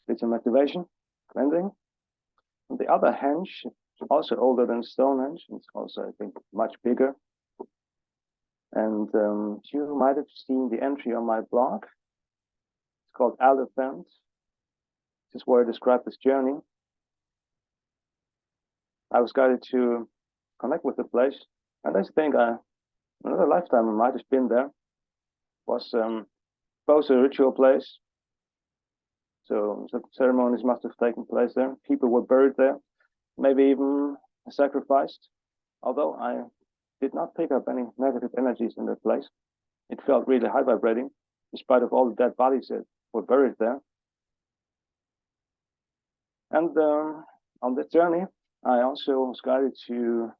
did some activation, cleansing. And the other henge, also older than Stonehenge, it's also, I think, much bigger. And you might have seen the entry on my blog. It's called Elephant. This is where I describe this journey. I was guided to connect with the place, and I think another lifetime I might have been there. It was both a ritual place, so the ceremonies must have taken place there. People were buried there, maybe even sacrificed, although I did not pick up any negative energies in that place. It felt really high vibrating, in spite of all the dead bodies that were buried there. And on this journey, I also was guided to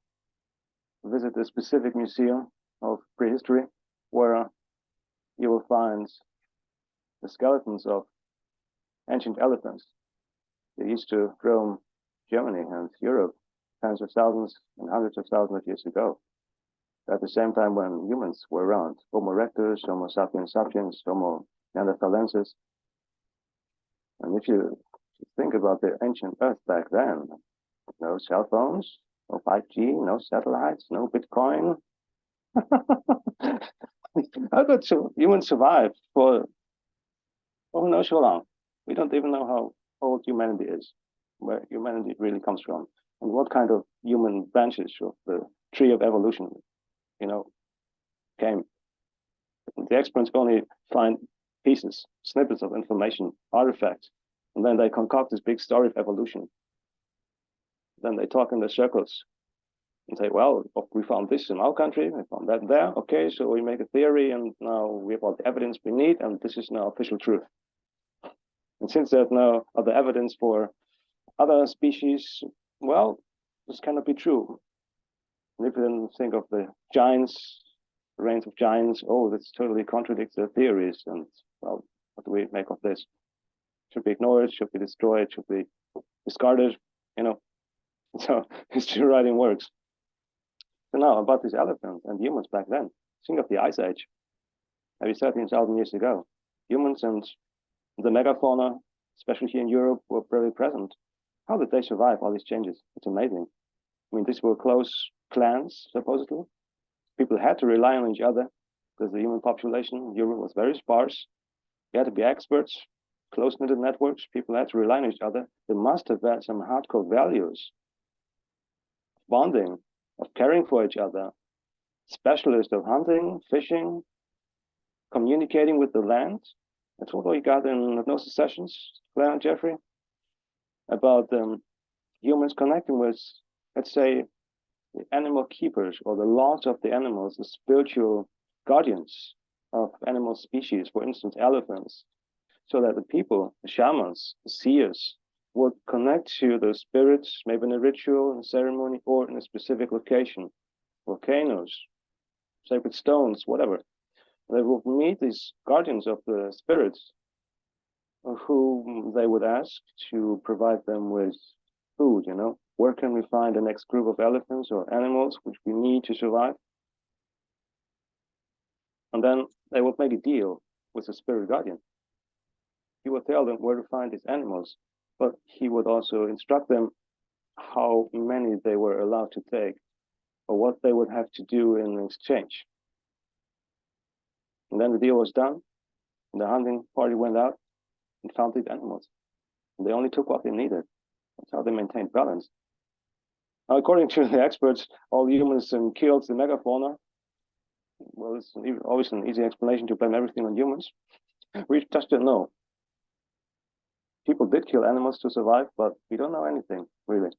visit a specific museum of prehistory, where you will find the skeletons of ancient elephants that used to roam Germany and Europe tens of thousands and hundreds of thousands of years ago. At the same time when humans were around, Homo erectus, Homo sapiens sapiens, Homo neanderthalensis. And if you think about the ancient Earth back then, no cell phones, no 5G, no satellites, no Bitcoin. How could humans survive for who knows how long? We don't even know how old humanity is, where humanity really comes from, and what kind of human branches of the tree of evolution, came. The experts only find pieces, snippets of information, artifacts, and then they concoct this big story of evolution. Then they talk in the circles and say, well, we found this in our country, we found that there. Okay, so we make a theory, and now we have all the evidence we need, and this is now official truth. And since there's no other evidence for other species, well, this cannot be true. And if you then think of the giants, the reigns of giants, oh, this totally contradicts their theories. And, well, what do we make of this? Should be ignored, should be destroyed, should be discarded, So history writing works. So now about these elephants and humans back then. Think of the Ice Age, maybe 13,000 years ago. Humans and the megafauna, especially here in Europe, were very present. How did they survive all these changes? It's amazing. I mean, these were close clans, supposedly. People had to rely on each other because the human population in Europe was very sparse. You had to be experts, close-knit networks. People had to rely on each other. They must have had some hardcore values, bonding, of caring for each other, specialists of hunting, fishing, communicating with the land. That's what we got in hypnosis sessions, Claire and Jeffrey, about humans connecting with, let's say, the animal keepers or the lords of the animals, the spiritual guardians of animal species, for instance, elephants, so that the people, the shamans, the seers, would connect to the spirits, maybe in a ritual, in a ceremony, or in a specific location, volcanoes, sacred stones, whatever. They would meet these guardians of the spirits, whom they would ask to provide them with food, Where can we find the next group of elephants or animals which we need to survive? And then they would make a deal with the spirit guardian. he would tell them where to find these animals, but he would also instruct them how many they were allowed to take or what they would have to do in exchange. And then the deal was done, and the hunting party went out and found these animals. And they only took what they needed. That's how they maintained balance. Now, according to the experts, all humans killed the megafauna. Well, it's always an easy explanation to blame everything on humans. We just don't know. People did kill animals to survive, but we don't know anything, really.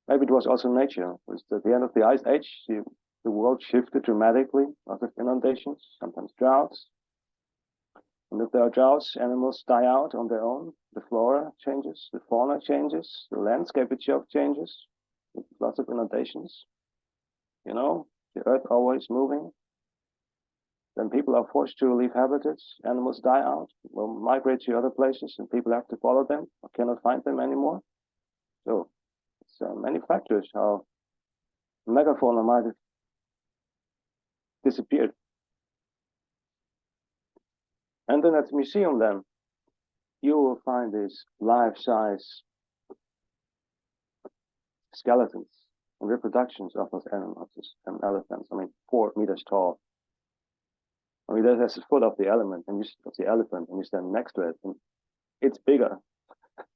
Maybe it was also nature. It was at the end of the Ice Age, the world shifted dramatically, lots of inundations, sometimes droughts. And if there are droughts, animals die out on their own. The flora changes, the fauna changes, the landscape itself changes. Lots of inundations. You know, the earth always moving. Then people are forced to leave habitats. Animals die out, will migrate to other places, and people have to follow them or cannot find them anymore. So it's many factors how megafauna might have disappeared. And then at the museum, then you will find these life-size skeletons and reproductions of those animals and elephants. I mean, 4 meters tall. I mean, that's the foot of the elephant, and you stand next to it, and it's bigger,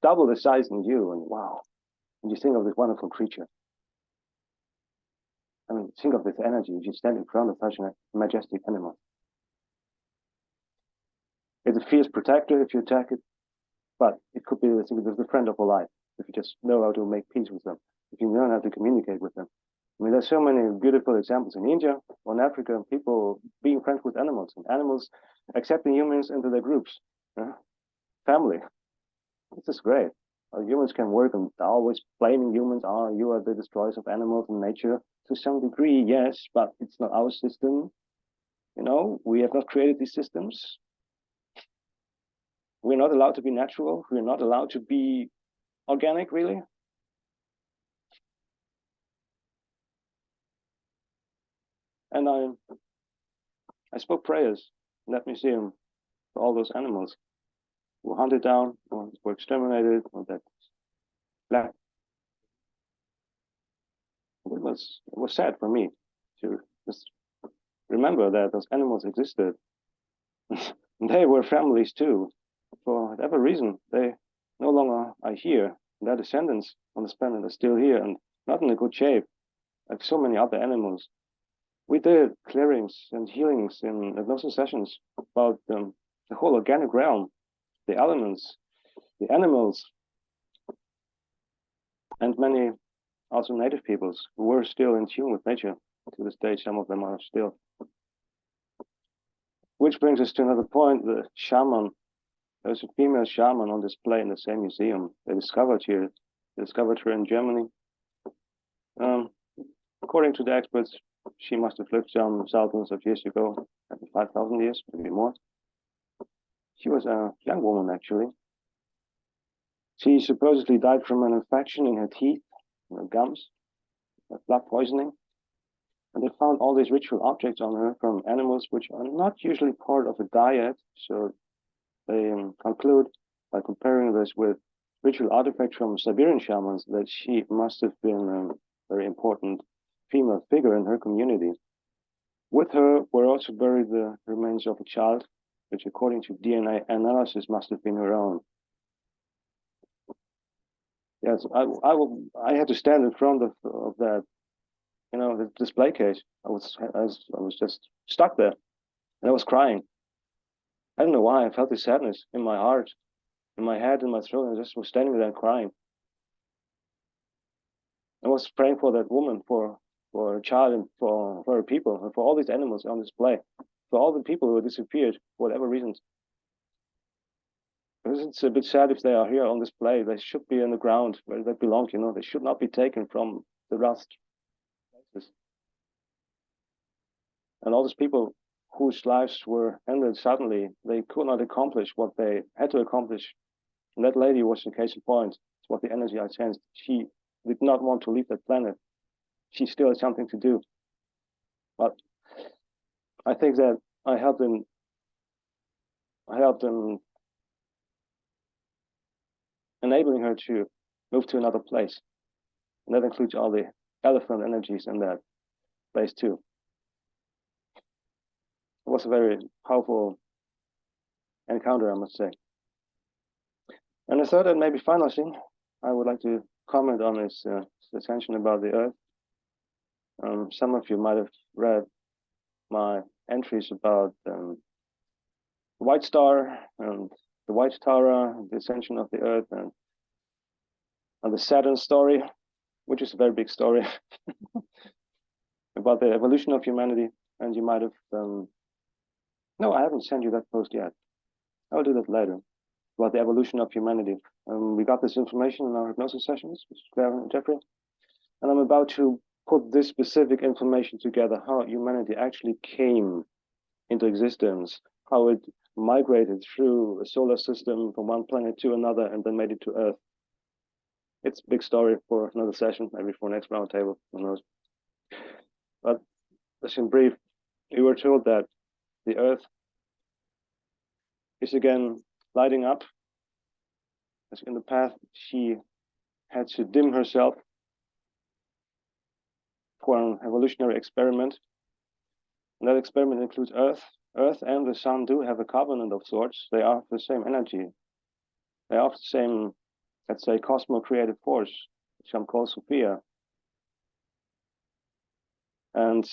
double the size than you, and wow! And you think of this wonderful creature. I mean, think of this energy. You stand in front of such a majestic animal. It's a fierce protector if you attack it, but it could be the friend of a life if you just know how to make peace with them, if you learn how to communicate with them. I mean, there's so many beautiful examples in India or in Africa, people being friends with animals and animals accepting humans into their groups. Family. This is great. Humans can work and always blaming humans. Oh, you are the destroyers of animals and nature. To some degree, yes, but it's not our system. You know, we have not created these systems. We're not allowed to be natural. We're not allowed to be organic, really. And I spoke prayers in that museum for all those animals who were hunted down, or were exterminated, or that black. It was sad for me to just remember that those animals existed. They were families too. For whatever reason, they no longer are here. Their descendants on this planet are still here and not in a good shape, like so many other animals. We did clearings and healings in hypnosis sessions about the whole organic realm, the elements, the animals, and many also native peoples who were still in tune with nature. To this day, some of them are still. Which brings us to another point, the shaman. There's a female shaman on display in the same museum. They discovered her in Germany. According to the experts, she must have lived some thousands of years ago, maybe 5,000 years, maybe more. She was a young woman, actually. She supposedly died from an infection in her teeth, in her gums, blood poisoning. And they found all these ritual objects on her from animals which are not usually part of a diet. So they conclude by comparing this with ritual artifacts from Siberian shamans that she must have been a very important female figure in her community. With her were also buried the remains of a child, which according to DNA analysis must have been her own. Yes, I had to stand in front of that, you know, the display case. I was just stuck there, and I was crying. I don't know why. I felt this sadness in my heart, in my head, in my throat, and I just was standing there and crying. I was praying for that woman, for her child, and for her people, and for all these animals on display, for all the people who disappeared for whatever reasons. Because it's a bit sad if they are here on display. They should be in the ground where they belong. You know, they should not be taken from the rust places. And all these people whose lives were ended suddenly, they could not accomplish what they had to accomplish. And that lady was in case in point. It's what the energy I sensed. She did not want to leave that planet. She still had something to do. But I think that I helped in helped in enabling her to move to another place. And that includes all the elephant energies in that place too. It was a very powerful encounter, I must say. And the third and maybe final thing I would like to comment on is ascension about the Earth. Some of you might have read my entries about the White Star and the White Tower, the ascension of the Earth, and the Saturn story, which is a very big story about the evolution of humanity. And you might have no, I haven't sent you that post yet. I'll do that later. About the evolution of humanity. We got this information in our hypnosis sessions, with Claire and Jeffrey. And I'm about to put this specific information together, how humanity actually came into existence, how it migrated through a solar system from one planet to another and then made it to Earth. It's a big story for another session, maybe for next roundtable, who knows. But just in brief, we were told that the Earth is again lighting up. As in the past, she had to dim herself for an evolutionary experiment. And that experiment includes Earth. Earth and the Sun do have a covenant of sorts. They are the same energy. They are the same, let's say, cosmo-creative force, which I'm called Sophia. And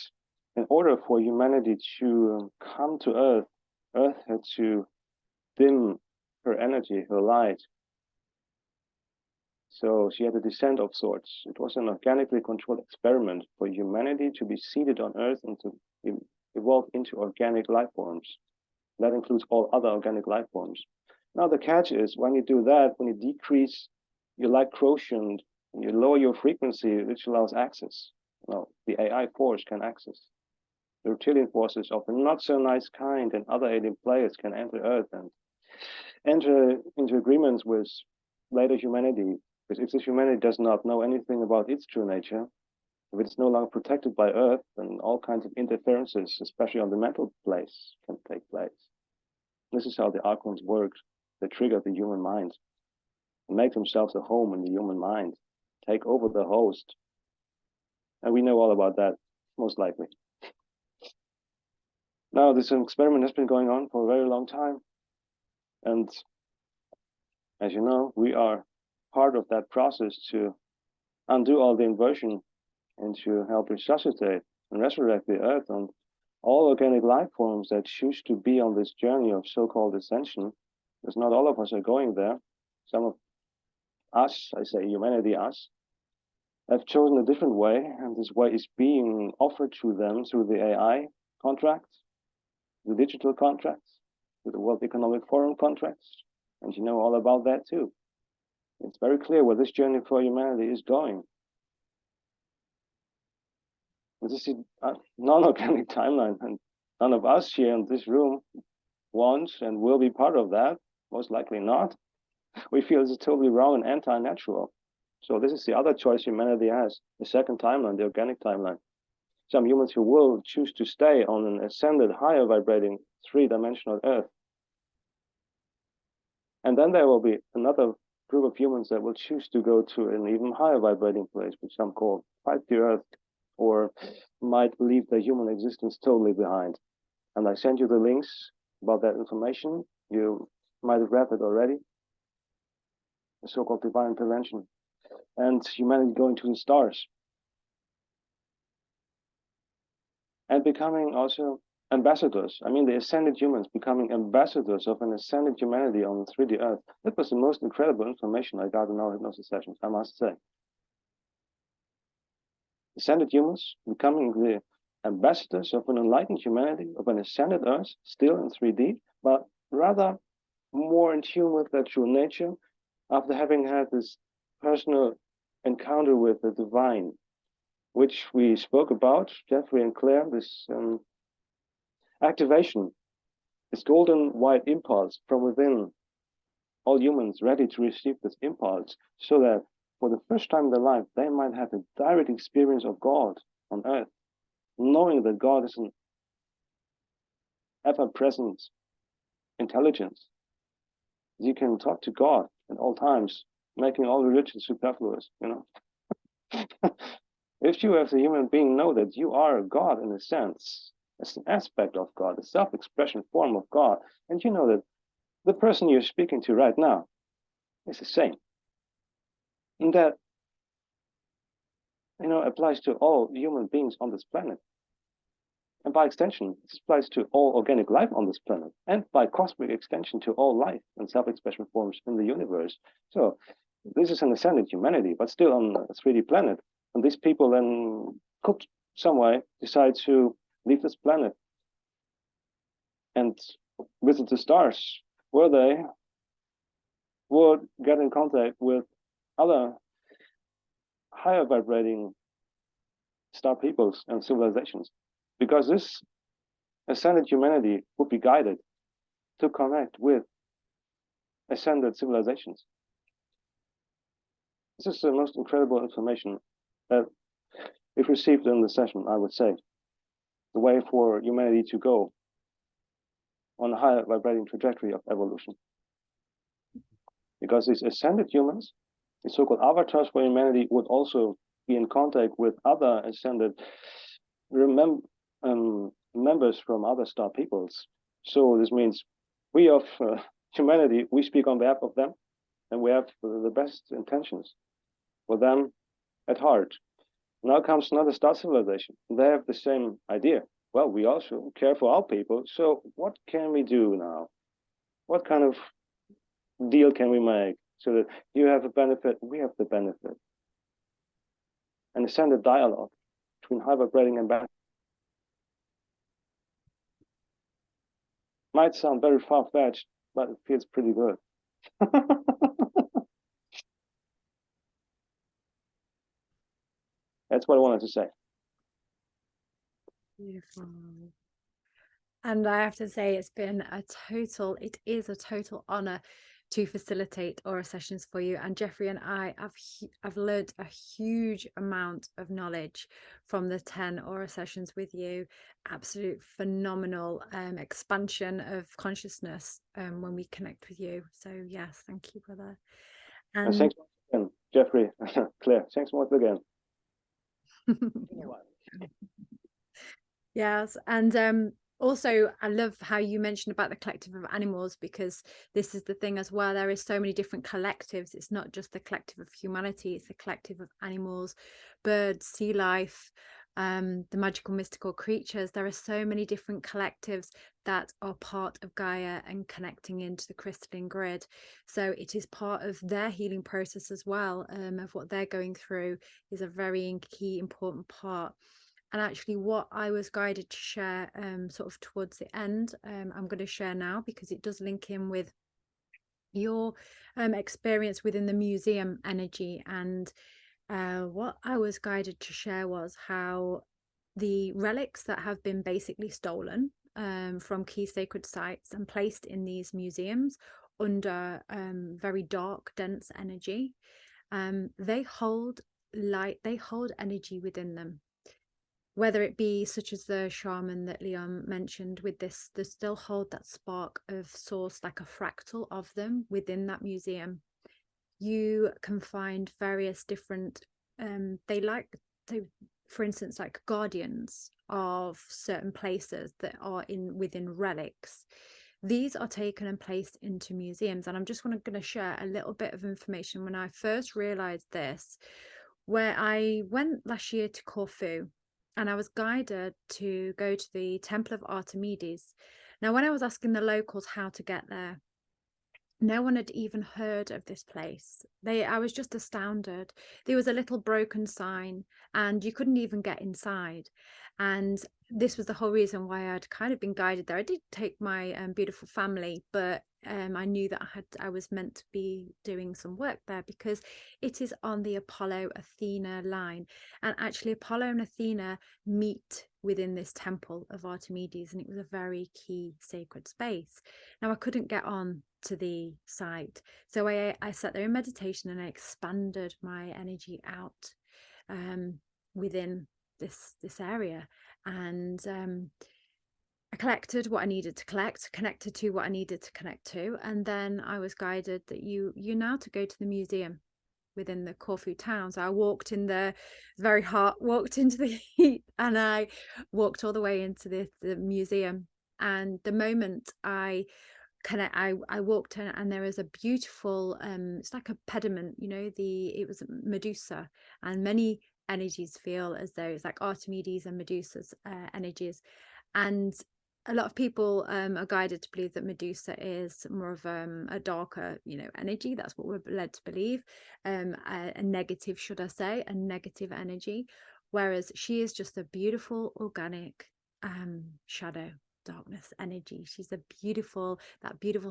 in order for humanity to come to Earth, Earth had to dim her energy, her light. So she had a descent of sorts. It was an organically controlled experiment for humanity to be seated on Earth and to evolve into organic life forms. That includes all other organic life forms. Now the catch is when you do that, when you decrease your light quotient, you lower your frequency, which allows access. Well, the AI force can access. The reptilian forces of the not so nice kind and other alien players can enter Earth and enter into agreements with later humanity. Because if this humanity does not know anything about its true nature, if it's no longer protected by Earth, then all kinds of interferences, especially on the mental place, can take place. This is how the archons work. They trigger the human mind and make themselves a home in the human mind, take over the host. And we know all about that, most likely. Now, this experiment has been going on for a very long time. And as you know, we are part of that process to undo all the inversion and to help resuscitate and resurrect the Earth and all organic life forms that choose to be on this journey of so-called ascension. Because not all of us are going there. Some of us, I say humanity, us, have chosen a different way, and this way is being offered to them through the AI contracts, the digital contracts, with the World Economic Forum contracts, and you know all about that too. It's very clear where this journey for humanity is going. This is a non-organic timeline, and none of us here in this room want and will be part of that, most likely not. We feel this is totally wrong and anti-natural. So this is the other choice humanity has, the second timeline, the organic timeline. Some humans who will choose to stay on an ascended, higher vibrating, three-dimensional Earth. And then there will be another group of humans that will choose to go to an even higher vibrating place, which some call 5D Earth, or might leave their human existence totally behind. And I sent you the links about that information. You might have read it already. The so-called divine intervention. And humanity going to the stars. And becoming also ambassadors. I mean, the ascended humans becoming ambassadors of an ascended humanity on the 3D Earth. That was the most incredible information I got in our hypnosis sessions, I must say. Ascended humans becoming the ambassadors of an enlightened humanity, of an ascended Earth, still in 3D, but rather more in tune with their true nature after having had this personal encounter with the divine, which we spoke about, Jeffrey and Claire, this activation, this golden white impulse from within all humans ready to receive this impulse, so that for the first time in their life, they might have a direct experience of God on Earth, knowing that God is an ever-present intelligence. You can talk to God at all times, making all religions superfluous, you know. If you as a human being know that you are a God in a sense, as an aspect of God, a self-expression form of God, and you know that the person you're speaking to right now is the same, and that, you know, applies to all human beings on this planet. And by extension, this applies to all organic life on this planet, and by cosmic extension to all life and self-expression forms in the universe. So this is an ascended humanity, but still on a 3D planet. And these people then could some way decide to leave this planet and visit the stars, where they would get in contact with other higher vibrating star peoples and civilizations, because this ascended humanity would be guided to connect with ascended civilizations. This is the most incredible information that we've received in the session, I would say. The way for humanity to go on a higher vibrating trajectory of evolution. Because these ascended humans, the so-called avatars for humanity, would also be in contact with other ascended members from other star peoples. So this means we of humanity, we speak on behalf of them, and we have the best intentions for them at heart. Now comes another star civilization. They have the same idea. Well, we also care for our people, so what can we do now? What kind of deal can we make so that you have a benefit, we have the benefit? And send a dialogue between high vibrating and bad. Might sound very far-fetched, but it feels pretty good. That's what I wanted to say. Beautiful. And I have to say, it is a total honor to facilitate Aura sessions for you. And Jeffrey and I have learned a huge amount of knowledge from the 10 Aura sessions with you. Absolute phenomenal expansion of consciousness when we connect with you. So yes, thank you, brother. And thanks again, Jeffrey, Claire. Thanks once again. Yes, and also I love how you mentioned about the collective of animals, because this is the thing as well. There is so many different collectives. It's not just the collective of humanity, it's the collective of animals, birds, sea life, the magical mystical creatures. There are so many different collectives that are part of Gaia and connecting into the crystalline grid. So it is part of their healing process as well, of what they're going through is a very key important part. And actually what I was guided to share sort of towards the end, I'm going to share now, because it does link in with your experience within the museum energy. And what I was guided to share was how the relics that have been basically stolen from key sacred sites and placed in these museums under very dark, dense energy, they hold light, they hold energy within them. Whether it be such as the shaman that Leon mentioned with this, they still hold that spark of source, like a fractal of them within that museum. You can find various different, for instance, like guardians of certain places that are within relics. These are taken and placed into museums. And I'm just going to share a little bit of information. When I first realized this, where I went last year to Corfu, and I was guided to go to the Temple of Archimedes. Now, when I was asking the locals how to get there, no one had even heard of this place. I was just astounded. There was a little broken sign and you couldn't even get inside. And this was the whole reason why I'd kind of been guided there. I did take my beautiful family, but I knew that I was meant to be doing some work there, because it is on the Apollo Athena line. And actually Apollo and Athena meet within this temple of Archimedes, and it was a very key sacred space. Now I couldn't get on to the site, so I sat there in meditation and I expanded my energy out within this area. And I collected what I needed to collect, connected to what I needed to connect to, and then I was guided that you now to go to the museum within the Corfu town. So I walked in the very hot, walked into the heat, and I walked all the way into the museum. And the moment I walked in, and there is a beautiful it's like a pediment, you know, it was Medusa, and many energies feel as though it's like Archimedes and Medusa's energies. And a lot of people are guided to believe that Medusa is more of a darker, you know, energy. That's what we're led to believe. A negative, should I say, a negative energy, whereas she is just a beautiful organic shadow darkness energy. She's that beautiful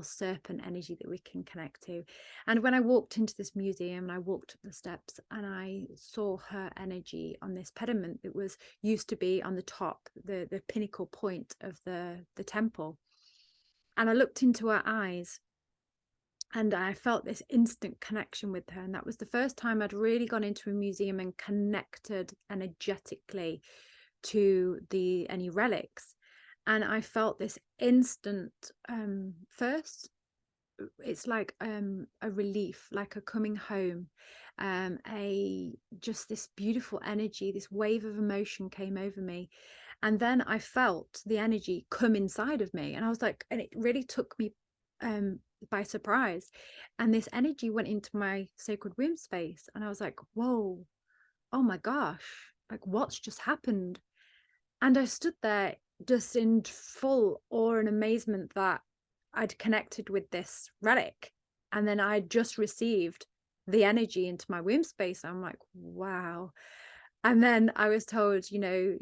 serpent energy that we can connect to. And when I walked into this museum and I walked up the steps and I saw her energy on this pediment that was used to be on the top, the pinnacle point of the temple, and I looked into her eyes and I felt this instant connection with her. And that was the first time I'd really gone into a museum and connected energetically to any relics. And I felt this instant, first, it's like a relief, like a coming home, just this beautiful energy, this wave of emotion came over me. And then I felt the energy come inside of me, and I was like, and it really took me by surprise. And this energy went into my sacred womb space, and I was like, whoa, oh my gosh, like what's just happened? And I stood there just in full awe and amazement that I'd connected with this relic, and then I just received the energy into my womb space. I'm like, wow. And then I was told, you know,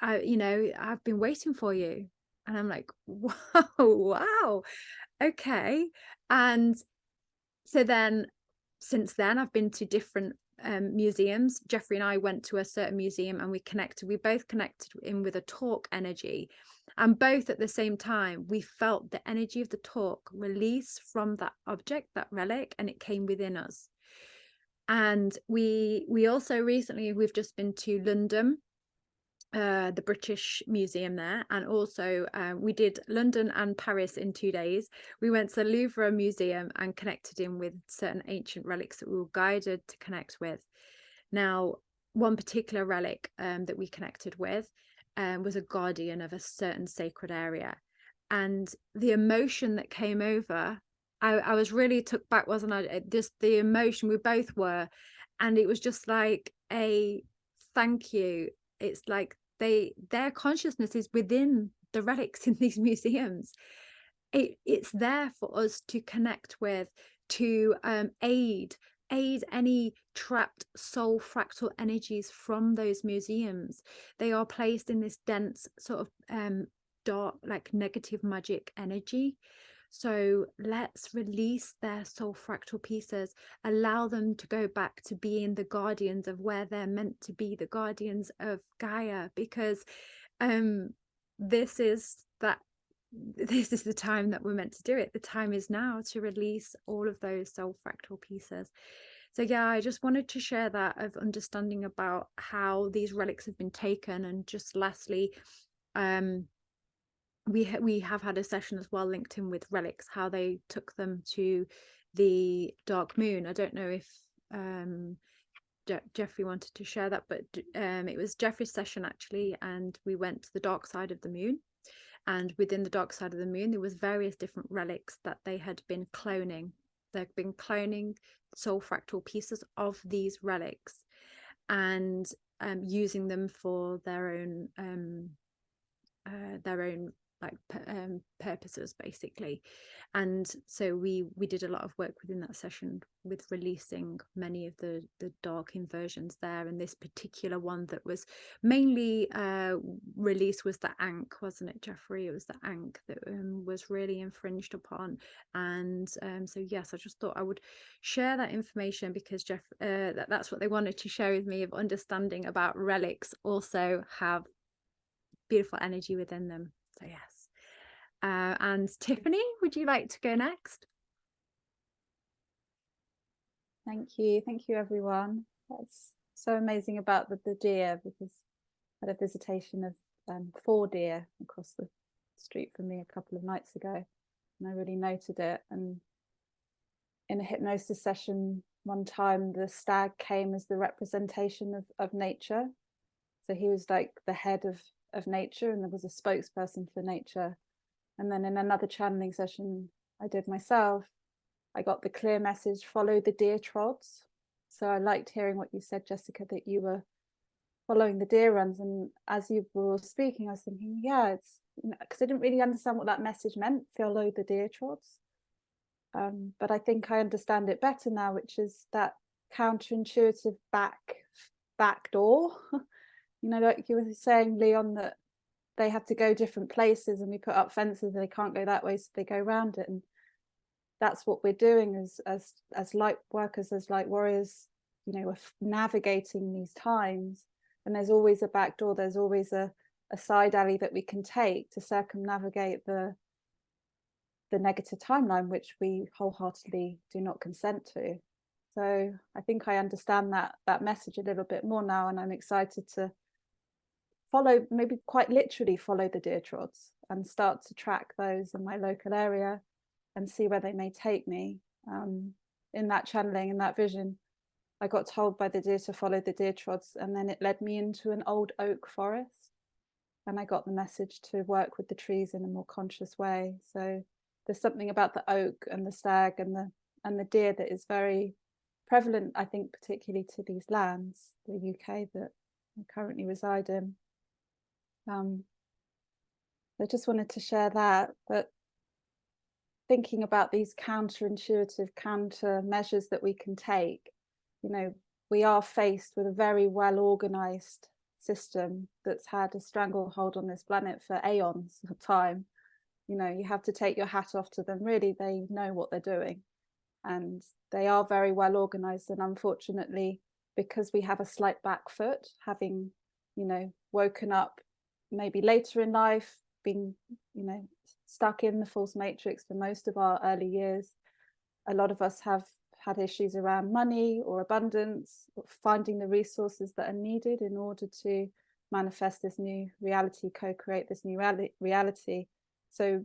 I've been waiting for you. And I'm like, wow, okay. And so then, since then, I've been to different museums. Jeffrey and I went to a certain museum and we both connected in with a talk energy, and both at the same time we felt the energy of the talk release from that object, that relic, and it came within us. And we also recently, we've just been to London, the British Museum there, and also we did London and Paris in 2 days. We went to the Louvre Museum and connected in with certain ancient relics that we were guided to connect with. Now, one particular relic that we connected with was a guardian of a certain sacred area, and the emotion that came over, I was really took back, wasn't I? Just the emotion, we both were, and it was just like a thank you. It's like their consciousness is within the relics in these museums. It's there for us to connect with, to aid any trapped soul fractal energies from those museums. They are placed in this dense sort of dark, like negative magic energy. So let's release their soul fractal pieces, allow them to go back to being the guardians of where they're meant to be, the guardians of Gaia, because this is the time that we're meant to do it. The time is now to release all of those soul fractal pieces. So yeah, I just wanted to share that of understanding about how these relics have been taken. And just lastly, we have had a session as well linked in with relics, how they took them to the dark moon. I don't know if Jeffrey wanted to share that, but it was Jeffrey's session actually, and we went to the dark side of the moon. And within the dark side of the moon, there was various different relics that they had been cloning. They've been cloning soul fractal pieces of these relics and using them for their own like purposes basically. And so we did a lot of work within that session with releasing many of the dark inversions there. And this particular one that was mainly released was the Ankh, wasn't it, Jeffrey? It was the Ankh that was really infringed upon. And so yes, I just thought I would share that information because that's what they wanted to share with me, of understanding about relics also have beautiful energy within them. So yes. And Tiffany, would you like to go next? Thank you everyone. That's so amazing about the deer, because I had a visitation of 4 deer across the street from me a couple of nights ago, and I really noted it. And in a hypnosis session one time, the stag came as the representation of nature. So he was like the head of nature, and there was a spokesperson for nature. And then in another channeling session I did myself, I got the clear message, follow the deer trods. So I liked hearing what you said, Jessica, that you were following the deer runs. And as you were speaking, I was thinking, yeah, it's, because I didn't really understand what that message meant, follow the deer trods. But I think I understand it better now, which is that counterintuitive back door. Like you were saying, Leon, that they have to go different places and we put up fences and they can't go that way, so they go around it. And that's what we're doing as light workers, as light warriors. We're navigating these times, and there's always a back door, there's always a side alley that we can take to circumnavigate the negative timeline, which we wholeheartedly do not consent to. So I think I understand that message a little bit more now, and I'm excited to follow, maybe quite literally follow the deer trods and start to track those in my local area and see where they may take me. In that channeling, in that vision, I got told by the deer to follow the deer trods, and then it led me into an old oak forest, and I got the message to work with the trees in a more conscious way. So there's something about the oak and the stag and the deer that is very prevalent, I think, particularly to these lands, the UK that I currently reside in. I just wanted to share that, but thinking about these counterintuitive counter measures that we can take, we are faced with a very well organized system that's had a stranglehold on this planet for aeons of time. You have to take your hat off to them. Really, they know what they're doing, and they are very well organized. And unfortunately, because we have a slight back foot, having woken up maybe later in life, being stuck in the false matrix for most of our early years, a lot of us have had issues around money or abundance, or finding the resources that are needed in order to manifest this new reality, co-create this new reality. So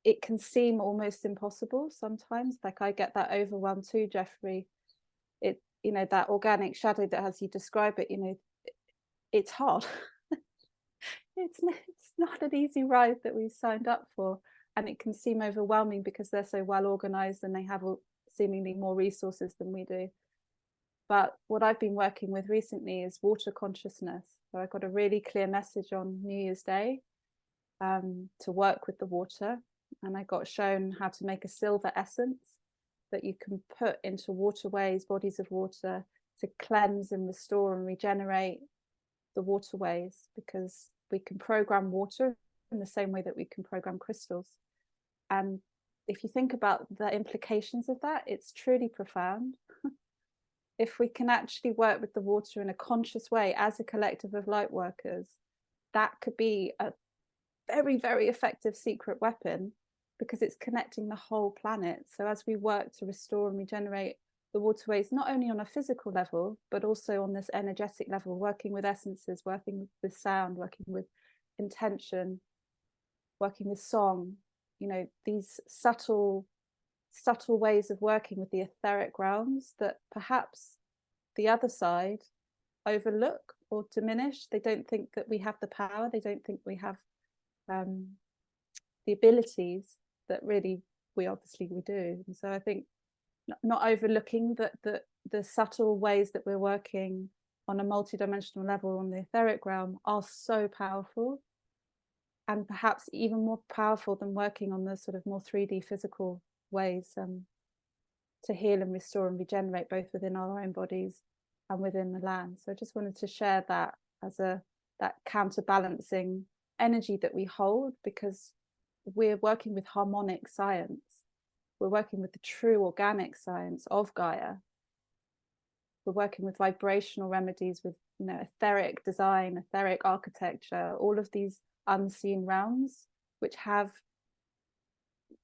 it can seem almost impossible sometimes. Like I get that overwhelm too, Jeffrey. That organic shadow that, as you describe it, it's hard. It's not an easy ride that we've signed up for, and it can seem overwhelming because they're so well organized and they have seemingly more resources than we do. But what I've been working with recently is water consciousness. So I got a really clear message on New Year's Day to work with the water, and I got shown how to make a silver essence that you can put into waterways, bodies of water, to cleanse and restore and regenerate the waterways, because we can program water in the same way that we can program crystals. And if you think about the implications of that, it's truly profound. If we can actually work with the water in a conscious way as a collective of light workers, that could be a very, very effective secret weapon, because it's connecting the whole planet. So as we work to restore and regenerate the waterways, not only on a physical level, but also on this energetic level, working with essences, working with sound, working with intention, working with song, these subtle ways of working with the etheric realms that perhaps the other side overlook or diminish. They don't think that we have the power. They don't think we have the abilities that really we do. And so I think not overlooking the subtle ways that we're working on a multidimensional level on the etheric realm are so powerful, and perhaps even more powerful than working on the sort of more 3D physical ways to heal and restore and regenerate both within our own bodies and within the land. So I just wanted to share that as that counterbalancing energy that we hold, because we're working with harmonic science. We're working with the true organic science of Gaia. We're working with vibrational remedies, with etheric design, etheric architecture, all of these unseen realms which have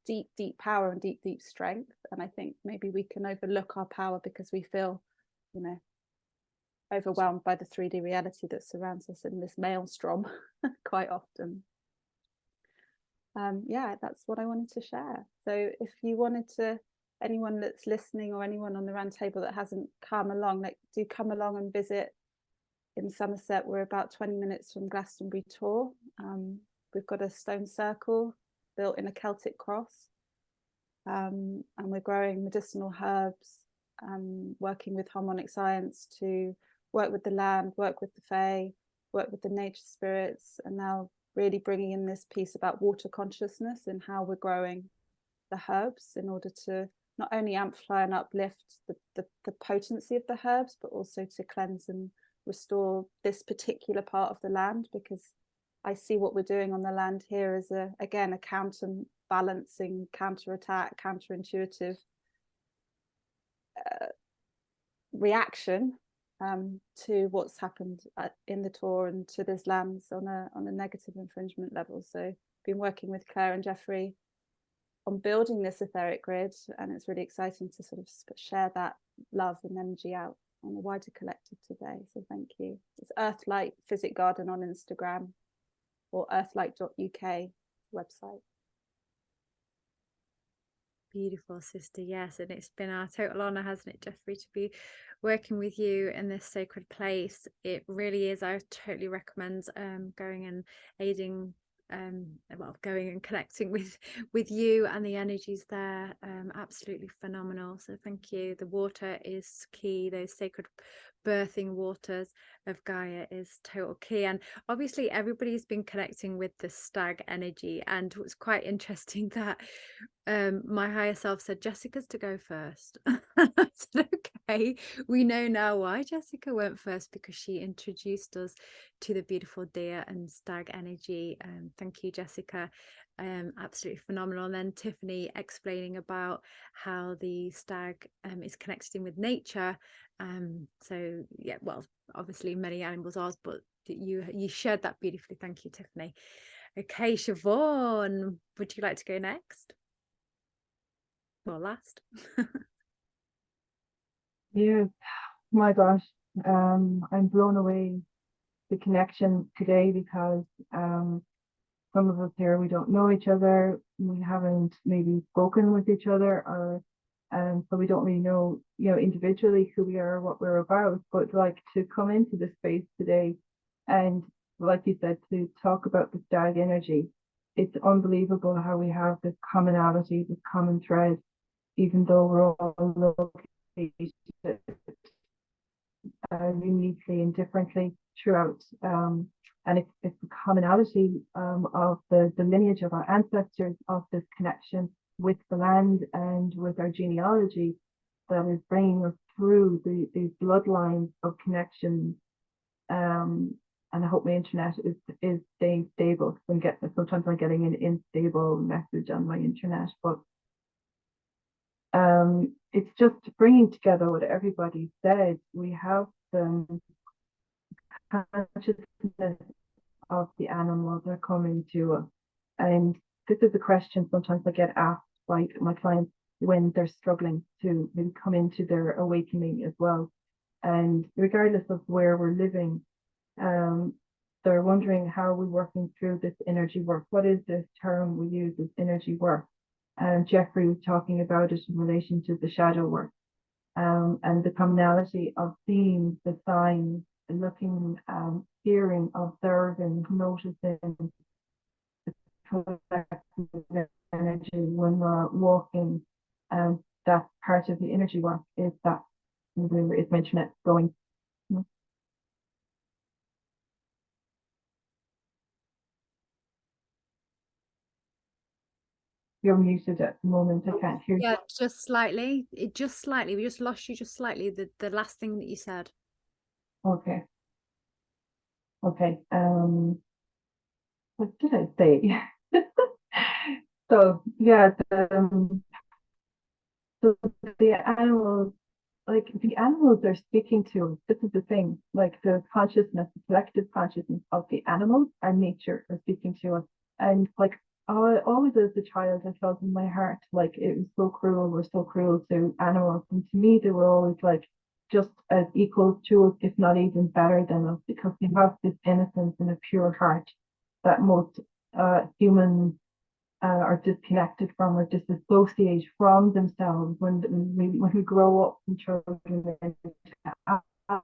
deep power and deep strength. And I think maybe we can overlook our power because we feel overwhelmed by the 3D reality that surrounds us in this maelstrom quite often. Yeah, that's what I wanted to share. So if you wanted to, anyone that's listening or anyone on the roundtable that hasn't come along, like, do come along and visit in Somerset. We're about 20 minutes from Glastonbury Tor. We've got a stone circle built in a Celtic cross, and we're growing medicinal herbs, working with harmonic science to work with the land, work with the fae, work with the nature spirits, and now really bringing in this piece about water consciousness and how we're growing the herbs in order to not only amplify and uplift the potency of the herbs, but also to cleanse and restore this particular part of the land, because I see what we're doing on the land here as again a counterbalancing, counterattack, counterintuitive reaction to what's happened in the Tor and to this lands on a negative infringement level. So been working with Claire and Jeffrey on building this etheric grid, and it's really exciting to sort of share that love and energy out on a wider collective today. So thank you. It's Earthlight Physic Garden on Instagram or earthlight.uk website. Beautiful, sister. Yes, and it's been our total honor, hasn't it, Jeffrey, to be working with you in this sacred place. It really is. I totally recommend going and aiding, well, going and connecting with you and the energies there. Absolutely phenomenal. So thank you. The water is key. Those sacred birthing waters of Gaia is total key, and obviously everybody's been connecting with the stag energy, and it was quite interesting that my higher self said Jessica's to go first. I said, okay, we know now why Jessica went first, because she introduced us to the beautiful deer and stag energy. Thank you, Jessica. Absolutely phenomenal. And then Tiffany explaining about how the stag is connected in with nature. So yeah, well, obviously many animals are, but you shared that beautifully. Thank you, Tiffany. Okay, Siobhan, would you like to go next? Or last? Yeah, my gosh, I'm blown away the connection today, because some of us here, we don't know each other, we haven't maybe spoken with each other, or so we don't really know, individually who we are, what we're about. But like, to come into this space today and, like you said, to talk about the stag energy, it's unbelievable how we have this commonality, this common thread, even though we're all located uniquely and differently throughout. And it's the commonality of the lineage of our ancestors, of this connection with the land and with our genealogy, that is bringing us through these bloodlines of connections. And I hope my internet is staying stable. Sometimes I'm getting an unstable message on my internet, but it's just bringing together what everybody said. We have the consciousness of the animals that are coming to us, and this is a question sometimes I get asked by my clients when they're struggling to maybe come into their awakening as well. And regardless of where we're living, they're wondering, how are we working through this energy work? What is this term we use as energy work? And Jeffrey was talking about it in relation to the shadow work, and the commonality of seeing the signs, looking, hearing, observing, noticing the collective energy when we're walking. That's part of the energy work, is that, it's mentioned it, going. You're muted at the moment. I can't hear you. Yeah, just slightly. We just lost you just slightly. The last thing that you said. Okay. What did I say? So yeah, so the animals, like, the animals are speaking to us. This is the thing, like, the consciousness, the collective consciousness of the animals and nature are speaking to us. And like, always as a child, I felt in my heart like it was so cruel, we're so cruel to animals. And to me, they were always like just as equal to us, if not even better than us, because we have this innocence and a pure heart that most humans are disconnected from or disassociate from themselves when we grow up from children into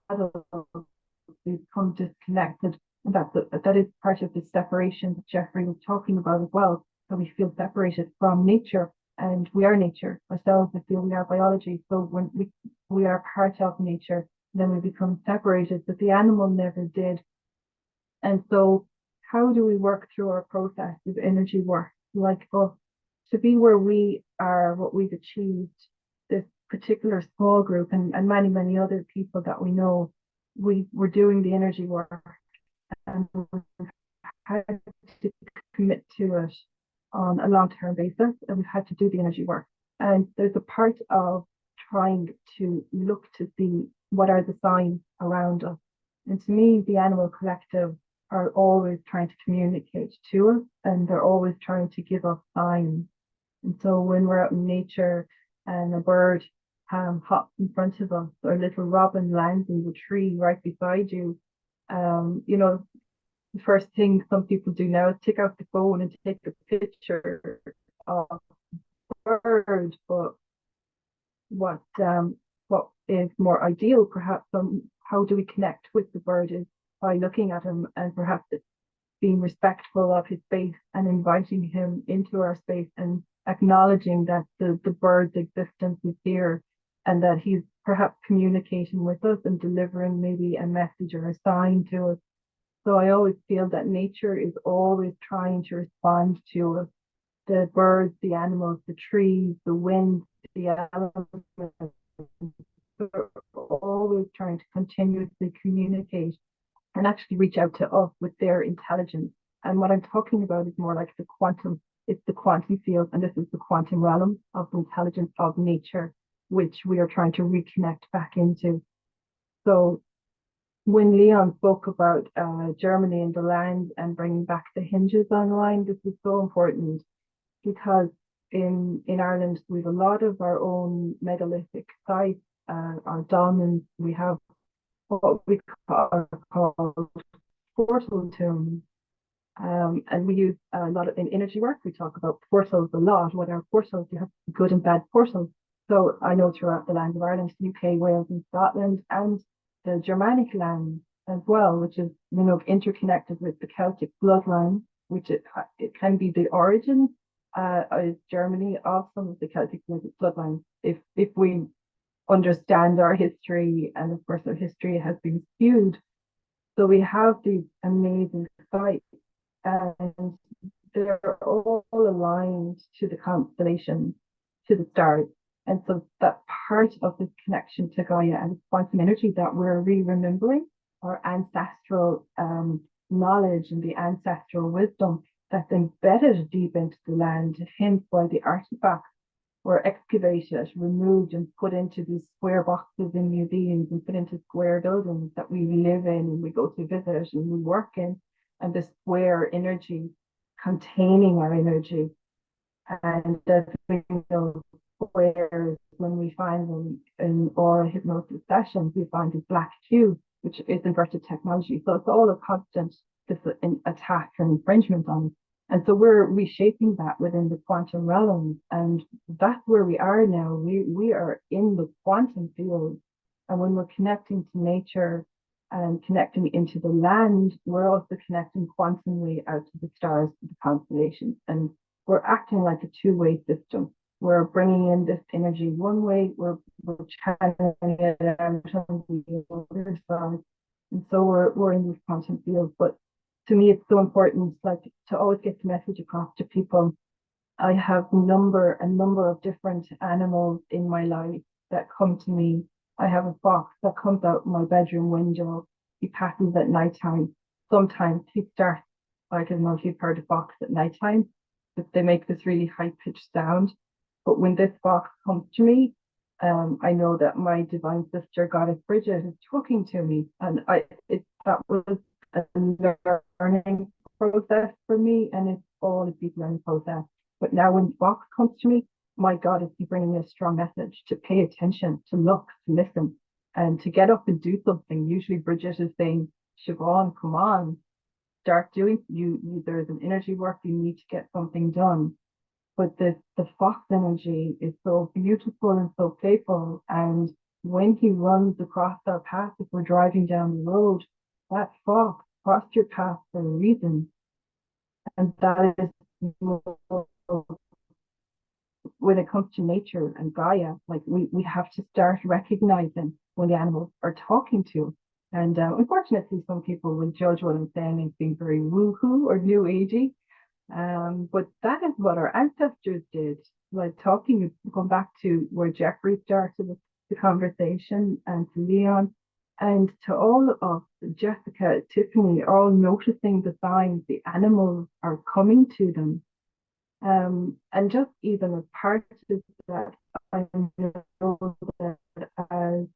adults, we become disconnected. And that is part of the separation that Jeffrey was talking about as well, that we feel separated from nature. And we are nature ourselves. I feel we are biology. So when we are part of nature, then we become separated, but the animal never did. And so how do we work through our process of energy work? Like us, to be where we are, what we've achieved, this particular small group and many, many other people that we know, we're doing the energy work and we've had to commit to it on a long-term basis, and we've had to do the energy work. And there's a part of trying to look to see what are the signs around us. And to me, the animal collective are always trying to communicate to us, and they're always trying to give us signs. And so when we're out in nature and a bird hops in front of us, or a little robin lands in the tree right beside you, the first thing some people do now is take out the phone and take a picture of the bird. But what is more ideal, perhaps, how do we connect with the bird is by looking at him and perhaps being respectful of his space and inviting him into our space and acknowledging that the bird's existence is here and that he's perhaps communicating with us and delivering maybe a message or a sign to us. So I always feel that nature is always trying to respond to us. The birds, the animals, the trees, the wind, the elements, they're always trying to continuously communicate and actually reach out to us with their intelligence. And what I'm talking about is more like it's the quantum field, and this is the quantum realm of the intelligence of nature, which we are trying to reconnect back into. So when Leon spoke about Germany and the land and bringing back the hinges online, this is so important because in Ireland, we have a lot of our own megalithic sites, our dolmens. We have what we call portal tombs. And we use a lot in energy work. We talk about portals a lot. What are portals? You have good and bad portals. So I know throughout the land of Ireland, UK, Wales, and Scotland, and the Germanic land as well, which is interconnected with the Celtic bloodline, which it can be the origin of Germany of some of the Celtic bloodlines. If we understand our history, and of course our history has been skewed. So we have these amazing sites, and they're all aligned to the constellations, to the stars. And so that part of this connection to Gaia and quantum energy that we're re-remembering, our ancestral knowledge and the ancestral wisdom that's embedded deep into the land, hence why the artifacts were excavated, removed, and put into these square boxes in museums and put into square buildings that we live in and we go to visit and we work in, and the square energy containing our energy. And as we know, squares, when we find them in oral hypnosis sessions, we find a black cube, which is inverted technology. So it's all a constant attack and infringement on it. And so we're reshaping that within the quantum realms. And that's where we are now. We are in the quantum field. And when we're connecting to nature and connecting into the land, we're also connecting quantumly out to the stars, to the constellations. And we're acting like a two-way system. We're bringing in this energy one way, we're channeling it out on the other side. And so we're in this quantum field. But to me, it's so important, like, to always get the message across to people. I have a number of different animals in my life that come to me. I have a fox that comes out my bedroom window. He passes at nighttime. Sometimes he starts, I don't know if you've heard of fox at nighttime, but they make this really high-pitched sound. But when this fox comes to me, I know that my divine sister, Goddess Bridget, is talking to me. And that was a learning process for me, and it's all a deep learning process. But now when fox comes to me, my God, is bringing me a strong message to pay attention, to look, to listen. and to get up and do something. Usually Bridget is saying, Siobhan, come on, start doing, there's an energy work, you need to get something done. But the fox energy is so beautiful and so playful. And when he runs across our path, if we're driving down the road, that fox crossed your path for a reason. And that is when it comes to nature and Gaia, like we have to start recognizing when the animals are talking to us. And unfortunately, some people will judge what I'm saying as being very woohoo or new agey. But that is what our ancestors did. Like talking, going back to where Jeffrey started the conversation, and to Leon, and to all of Jessica, Tiffany, are all noticing the signs the animals are coming to them. And just even as part of that, I know that as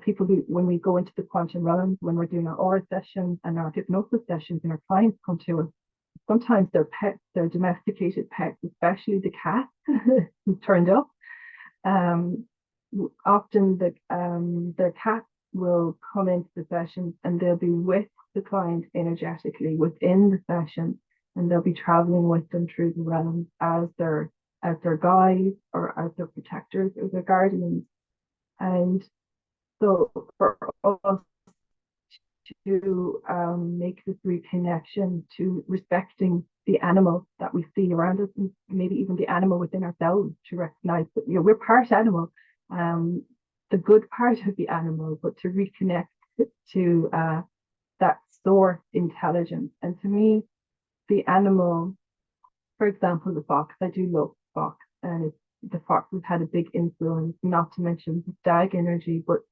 people do, when we go into the quantum realms, when we're doing our aura sessions and our hypnosis sessions, and our clients come to us, sometimes their pets, their domesticated pets, especially the cat who's turned up, often their cat will come into the session and they'll be with the client energetically within the session, and they'll be traveling with them through the realms as their guides or as their protectors or their guardians. And so for us to make this reconnection to respecting the animal that we see around us, and maybe even the animal within ourselves, to recognize that we're part animal, the good part of the animal, but to reconnect to that source intelligence. And to me, the animal, for example, the fox, I do love fox, and the fox has had a big influence, not to mention the stag energy, but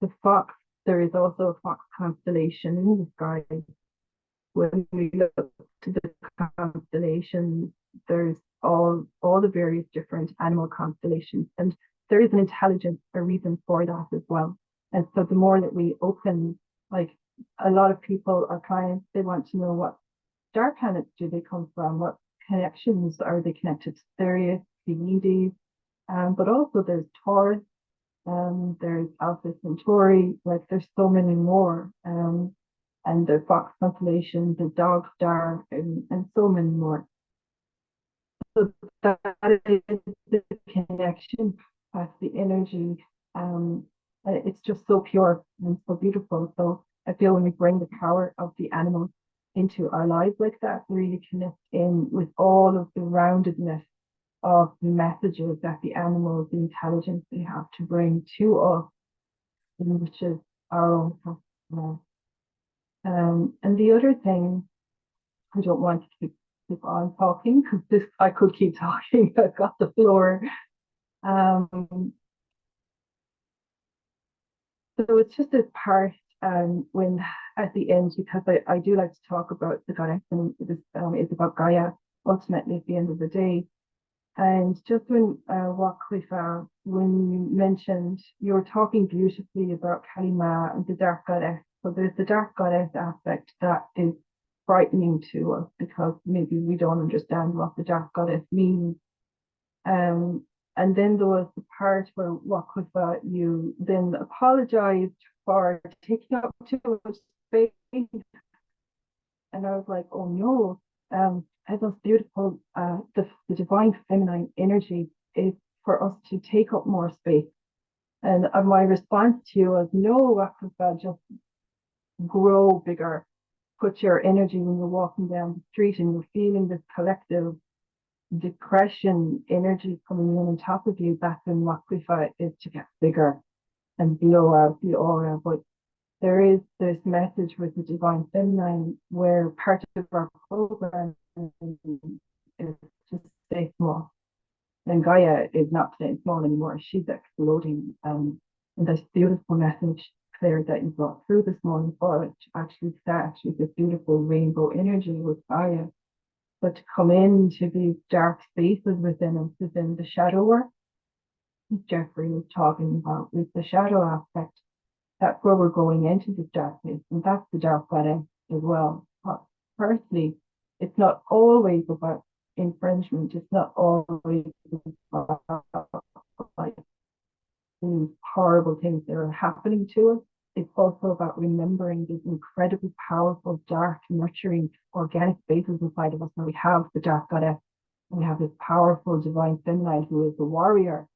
the fox, there is also a fox constellation in the sky. When we look to the constellations, there's all the various different animal constellations, and there is an intelligence, a reason for that as well. And so the more that we open, like a lot of people, our clients, they want to know what star planets do they come from, what connections are they connected to, Sirius, Pleiades, but also there's Taurus, there's Alpha Centauri, like there's so many more, and the Fox constellation, the Dog Star, and so many more. So that is the connection of the energy. It's just so pure and so beautiful. So I feel when we bring the power of the animals into our lives like that, really connect in with all of the roundedness of the messages that the animals, the intelligence they have to bring to us, which is our own personal. And the other thing, I don't want to keep on talking because I could keep talking. I've got the floor. So it's just this part when at the end, because I do like to talk about the goddess, and this is about Gaia ultimately at the end of the day. And just when Waklifa, when you mentioned, you were talking beautifully about Kalima and the dark goddess. So there's the dark goddess aspect that is frightening to us because maybe we don't understand what the dark goddess means. And then there was the part where Waklifa, you then apologized for taking up too much space. And I was like, oh no. As was beautiful, the divine feminine energy is for us to take up more space. And my response to you was, no, Waklifa, just grow bigger. Put your energy when you're walking down the street and you're feeling this collective depression energy coming in on top of you. That's when Waklifa is to get bigger and blow out the aura. But there is this message with the divine feminine where part of our program is to stay small. And Gaia is not staying small anymore. She's exploding. And this beautiful message, Claire, that you brought through this morning for it to actually start with this beautiful rainbow energy with Gaia. But to come into these dark spaces within us, within the shadow work, Jeffrey was talking about, with the shadow aspect, that's where we're going into this darkness, and that's the dark goddess as well. But firstly, it's not always about infringement. It's not always about like these horrible things that are happening to us. It's also about remembering these incredibly powerful, dark, nurturing, organic spaces inside of us. Now we have the dark goddess, and we have this powerful divine feminine who is the warrior.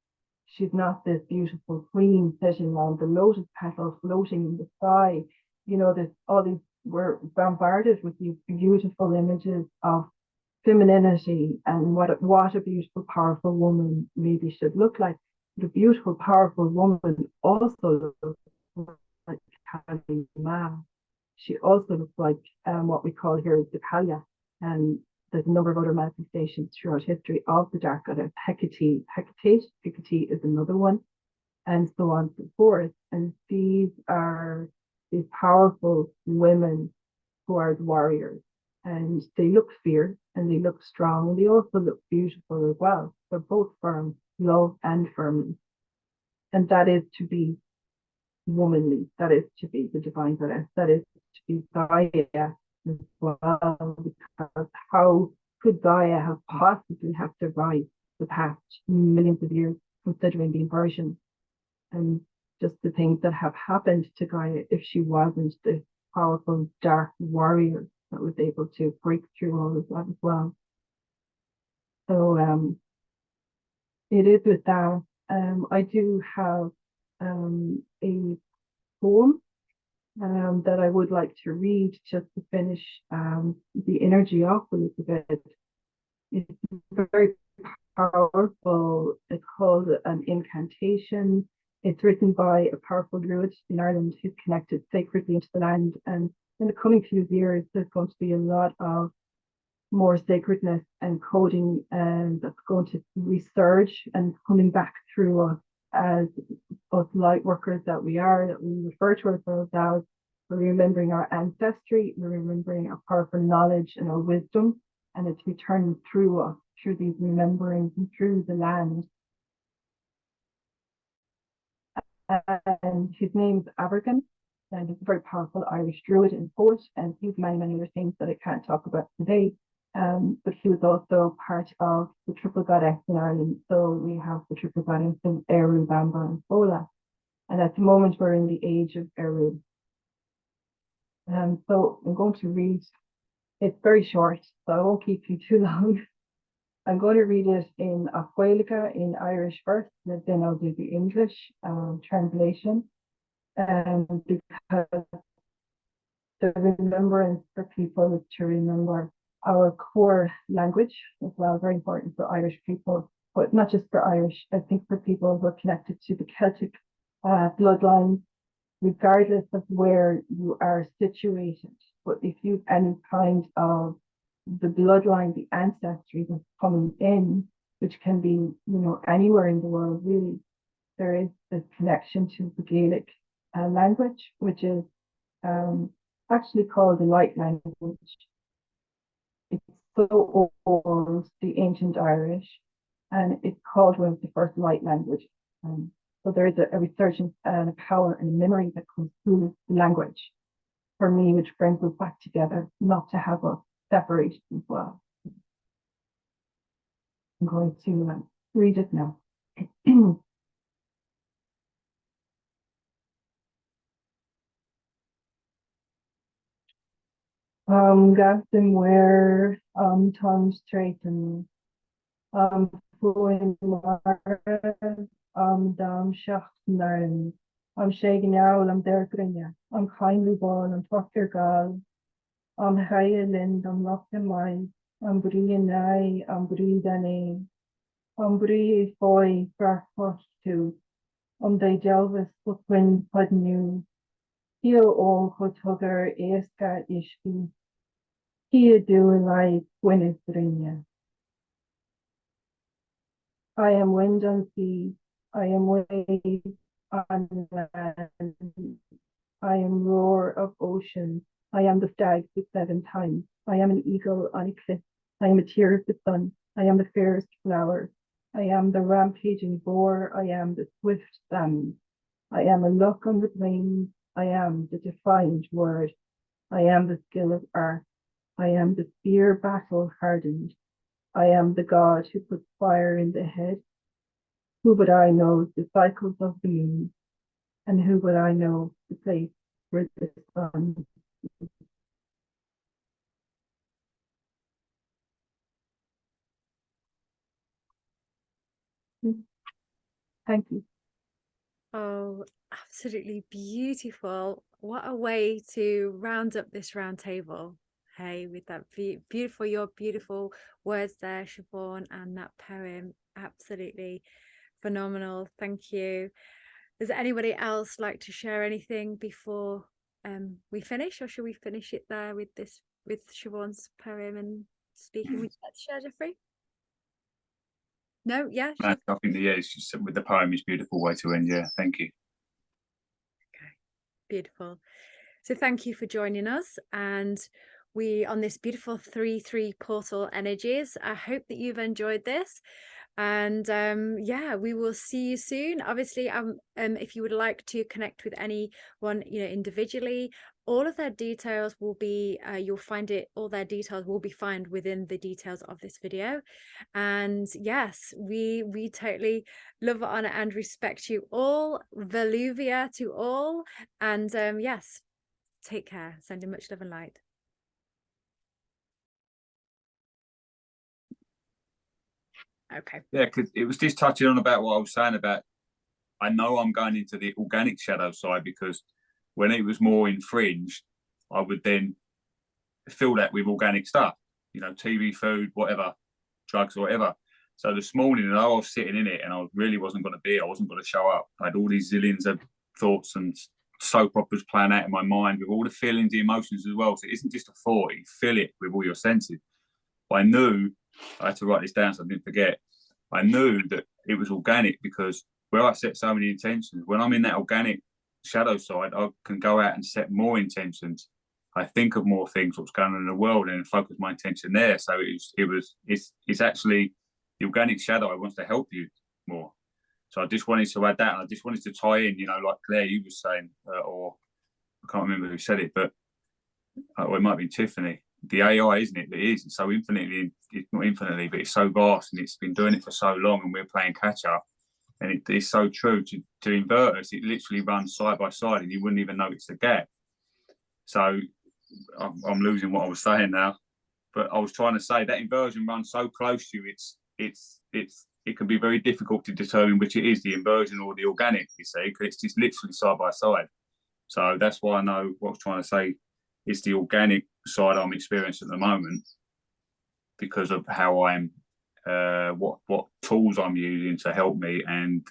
She's not this beautiful queen sitting on the lotus petal floating in the sky. You know, there's all these, we're bombarded with these beautiful images of femininity and what a beautiful, powerful woman maybe should look like. The beautiful, powerful woman also looks like Kali Ma. She also looks like what we call here the Gaia. And there's a number of other manifestations throughout history of the dark goddess. Hecate is another one, and so on and so forth. And these are these powerful women who are the warriors. And they look fierce and they look strong and they also look beautiful as well. They're both firm, love and firmness. And that is to be womanly. That is to be the divine goddess. That is to be Gaia as well. Because how could Gaia have possibly have survived the past millions of years, considering the inversion and just the things that have happened to Gaia if she wasn't the powerful dark warrior that was able to break through all of that as well. So it is with that. I do have a poem that I would like to read just to finish the energy off a little bit. It's very powerful. It's called an incantation. It's written by a powerful druid in Ireland who's connected sacredly into the land. And in the coming few years, there's going to be a lot of more sacredness and coding, and that's going to resurge and coming back through us as us light workers that we are, that we refer to ourselves as. We're remembering our ancestry, we're remembering our powerful knowledge and our wisdom, and it's returning through us, through these rememberings and through the land. And his name's Abergan, and he's a very powerful Irish druid and poet, and he's many other things that I can't talk about today. But he was also part of the triple goddess in Ireland. So we have the triple goddess of Eru, Bamba, and Fola. And at the moment, we're in the age of Eru. So I'm going to read, it's very short, so I won't keep you too long. I'm going to read it in Gaelic, in Irish first, and then I'll do the English translation. Because the remembrance for people is to remember our core language as well, very important for Irish people, but not just for Irish. I think for people who are connected to the Celtic bloodline, regardless of where you are situated. But if you've any kind of the bloodline, the ancestry that's coming in, which can be, you know, anywhere in the world, really, there is this connection to the Gaelic language, which is actually called the light language. It's so old, the ancient Irish, and it's called one of the first light languages. So there is a resurgence and a power and a memory that comes through language for me, which brings us back together, not to have us separated as well. I'm going to read it now. Gasten where Tom Straighten Fuin Dam Schachten shaking owl, there Grinya, kindly ball, Tucker gal, Higher Lind, Lock the Mine, Bree and I, Bree Danny, Bree Foy, Crack Wash too, they Jelvis, Bookwind, Pud New, Heo all Hotugger, Eska Ishby, Here do like Gwyneth Grinya. I am wind on sea, I am wave on land, I am roar of ocean, I am the stag with 7 times, I am an eagle on a cliff, I am a tear of the sun, I am the fairest flower, I am the rampaging boar, I am the swift salmon, I am a look on the plains, I am the defiant word, I am the skill of art, I am the spear battle hardened, I am the god who puts fire in the head, who would I know the cycles of the moon, and who would I know the place where the sun. Thank you. Oh, absolutely beautiful. What a way to round up this round table. Hey, with that beautiful, your beautiful words there, Siobhan, and that poem. Absolutely phenomenal. Thank you. Does anybody else like to share anything before we finish, or should we finish it there with this, with Siobhan's poem and speaking? Would you like to share, Jeffrey? No, yeah. I think it's just with the poem is a beautiful way to end. Yeah, thank you. Okay, beautiful. So thank you for joining us, and we on this beautiful 3-3 portal energies. I hope that you've enjoyed this, and yeah, we will see you soon. Obviously, if you would like to connect with anyone, individually, all of their details will be you'll find it, all their details will be found within the details of this video. And yes, we totally love, honor and respect you all. Veluvia to all, and yes, take care. Sending much love and light. Okay. Yeah, because it was just touching on about what I was saying about, I know I'm going into the organic shadow side, because when it was more in fringe, I would then fill that with organic stuff, TV, food, whatever, drugs or whatever. So this morning, I was sitting in it and I really wasn't going to be, I wasn't going to show up. I had all these zillions of thoughts and soap operas playing out in my mind with all the feelings, the emotions as well. So it isn't just a thought, you feel it with all your senses. But I knew, I had to write this down so I didn't forget, I knew that it was organic, because where I set so many intentions, when I'm in that organic shadow side, I can go out and set more intentions. I think of more things, what's going on in the world, and focus my intention there. So it's actually the organic shadow. I want to help you more. So I just wanted to add that, and I just wanted to tie in, like Claire, you were saying, or I can't remember who said it, but or it might be Tiffany. The AI, isn't it? It is. It's so infinitely, it's not infinitely, but it's so vast, and it's been doing it for so long, and we're playing catch up. And it is so true to invert us. It literally runs side by side, and you wouldn't even notice the gap. So I'm losing what I was saying now, but I was trying to say that inversion runs so close to you. It can be very difficult to determine which it is, the inversion or the organic. You see, because it's just literally side by side. So that's why I know what I was trying to say. It's the organic side I'm experiencing at the moment, because of how I'm, what tools I'm using to help me, and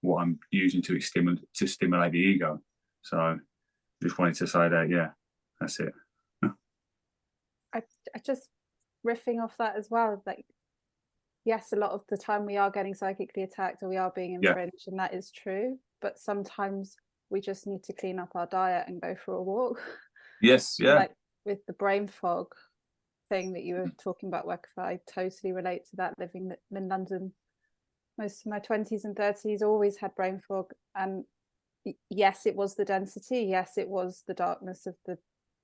what I'm using to stimulate the ego. So just wanted to say that, yeah, that's it. I just riffing off that as well, like, yes, a lot of the time we are getting psychically attacked, or we are being infringed, and that is true, but sometimes we just need to clean up our diet and go for a walk. Yes, yeah. Like with the brain fog thing that you were talking about, Wekafa, I totally relate to that. Living in London most of my 20s and 30s, always had brain fog, and yes, it was the density, yes, it was the darkness of the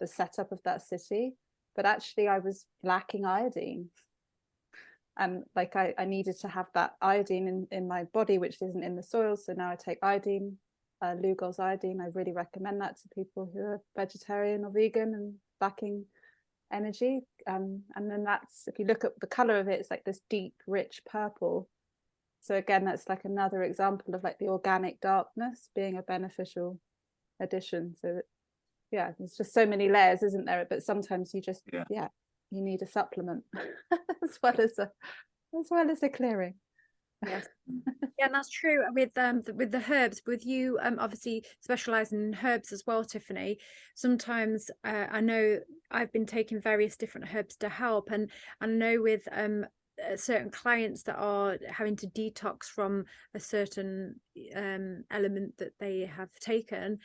setup of that city, but actually I was lacking iodine, and like I needed to have that iodine in my body, which isn't in the soil. So now I take iodine, Lugol's iodine. I really recommend that to people who are vegetarian or vegan and lacking energy. And then that's, if you look at the color of it, it's like this deep, rich purple. So again, that's like another example of like the organic darkness being a beneficial addition. So yeah, there's just so many layers, isn't there? But sometimes you just you need a supplement as well as a clearing. Yes. Yeah, and that's true with the herbs. With you obviously specializing in herbs as well, Tiffany, sometimes I know I've been taking various different herbs to help, and I know with certain clients that are having to detox from a certain element that they have taken,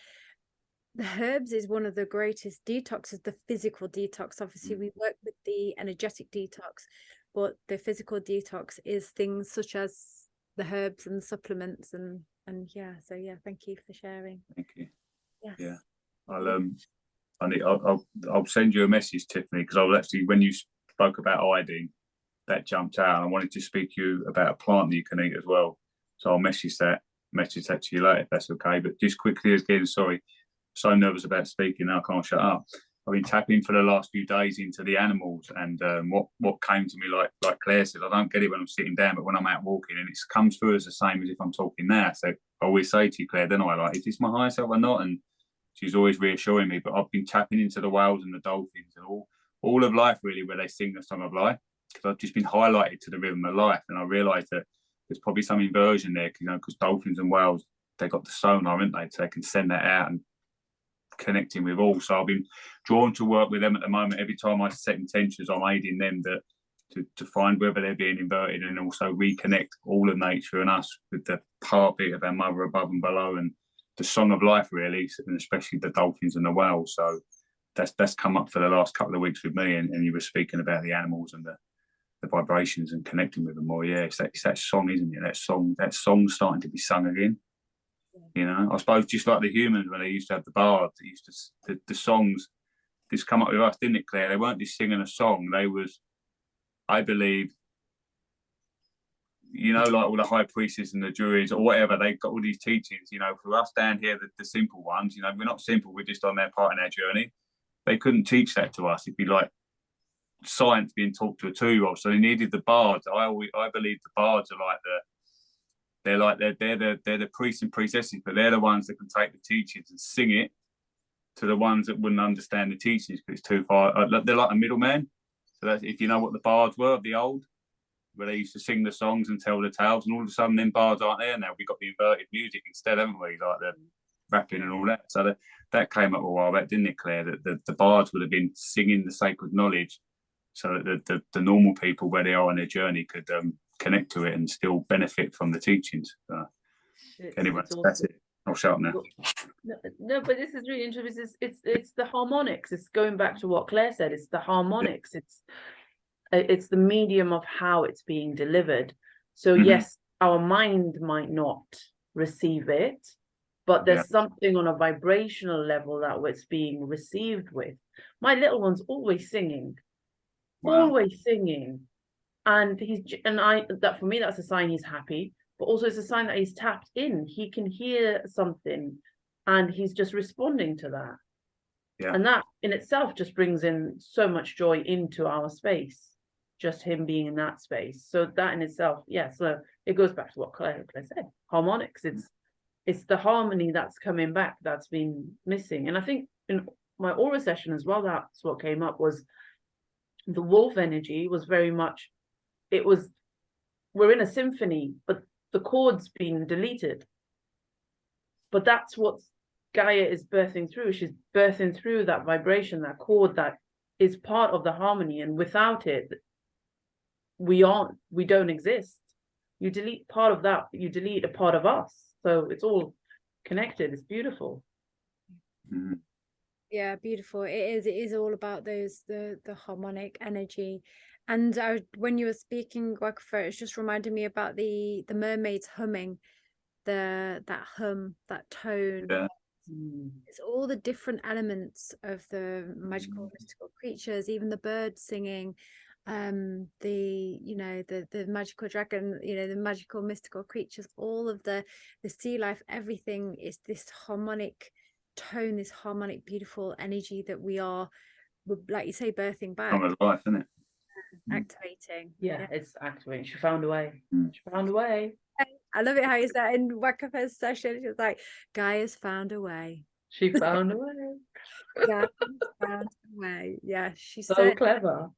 the herbs is one of the greatest detoxes. The physical detox, obviously we work with the energetic detox, but the physical detox is things such as the herbs and supplements, and yeah, so yeah, thank you for sharing. Thank you. Yes. Yeah, I'll send you a message, Tiffany, because I was actually, when you spoke about iodine, that jumped out. I wanted to speak to you about a plant that you can eat as well, So I'll message that to you later if that's okay. But just quickly again, sorry, so nervous about speaking now, I can't shut up. I've been tapping for the last few days into the animals, and what came to me, like Claire said, I don't get it when I'm sitting down, but when I'm out walking, and it comes through as the same as if I'm talking now. So I always say to you, Claire, don't I, like, is this my higher self or not? And she's always reassuring me. But I've been tapping into the whales and the dolphins and all of life, really, where they sing the song of life, because I've just been highlighted to the rhythm of life, and I realised that there's probably some inversion there, because dolphins and whales, they got the sonar, haven't they? So they can send that out and connecting with all. So I've been drawn to work with them at the moment. Every time I set intentions, I'm aiding them to find whether they're being inverted, and also reconnect all of nature and us with the heartbeat of our mother above and below, and the song of life, really, and especially the dolphins and the whales. So that's come up for the last couple of weeks with me, and you were speaking about the animals and the vibrations and connecting with them more. Yeah, it's that song, isn't it? That song's starting to be sung again. I suppose just like the humans, when they used to have the bards, they used to the songs just come up with us, didn't it, Claire? They weren't just singing a song. They was, I believe, like all the high priests and the druids or whatever, they got all these teachings. For us down here, the simple ones, we're not simple. We're just on their part in our journey. They couldn't teach that to us. It'd be like science being taught to a 2-year-old. So they needed the bards. I believe the bards are like they're the priests and priestesses, but they're the ones that can take the teachings and sing it to the ones that wouldn't understand the teachings because it's too far. They're like a middleman. So that's, if you know what the bards were of the old, where they used to sing the songs and tell the tales, and all of a sudden them bards aren't there now. We've got the inverted music instead, haven't we? Like the rapping and all that. So that came up a while back, didn't it, Claire? That the bards would have been singing the sacred knowledge, so that the normal people, where they are on their journey, could connect to it and still benefit from the teachings. Anyway, that's it. I'll shut up now. No, but this is really interesting. It's the harmonics. It's going back to what Claire said. It's the harmonics. It's the medium of how it's being delivered. So yes, our mind might not receive it, but there's something on a vibrational level that it's being received with. My little one's always singing. Wow. Always singing, and that for me, that's a sign he's happy, but also it's a sign that he's tapped in. He can hear something and he's just responding to that. And that in itself just brings in so much joy into our space, just him being in that space. So that in itself, so it goes back to what Claire said, harmonics. It's the harmony that's coming back that's been missing. And I think in my aura session as well, that's what came up, was the wolf energy was very much, we're in a symphony, but the chords being deleted. But that's what Gaia is birthing through. She's birthing through that vibration, that chord that is part of the harmony. And without it, we don't exist. You delete part of that, you delete a part of us. So it's all connected. It's beautiful. Mm-hmm. Yeah, beautiful. It is all about the harmonic energy. And when you were speaking, Wakafer, it's just reminded me about the mermaids humming, that hum, that tone. It's all the different elements of the magical mystical creatures, even the birds singing, the magical dragon, the magical mystical creatures, all of the sea life, everything is this harmonic tone, this harmonic beautiful energy that we are, like you say, birthing back. Song of life, isn't it? Activating. It's activating. She found a way. She found a way. I love it how you said in Wakafer's session, she was like, Gaia's found a way. She found a way. Gaia's found a way. Yeah, she's so clever.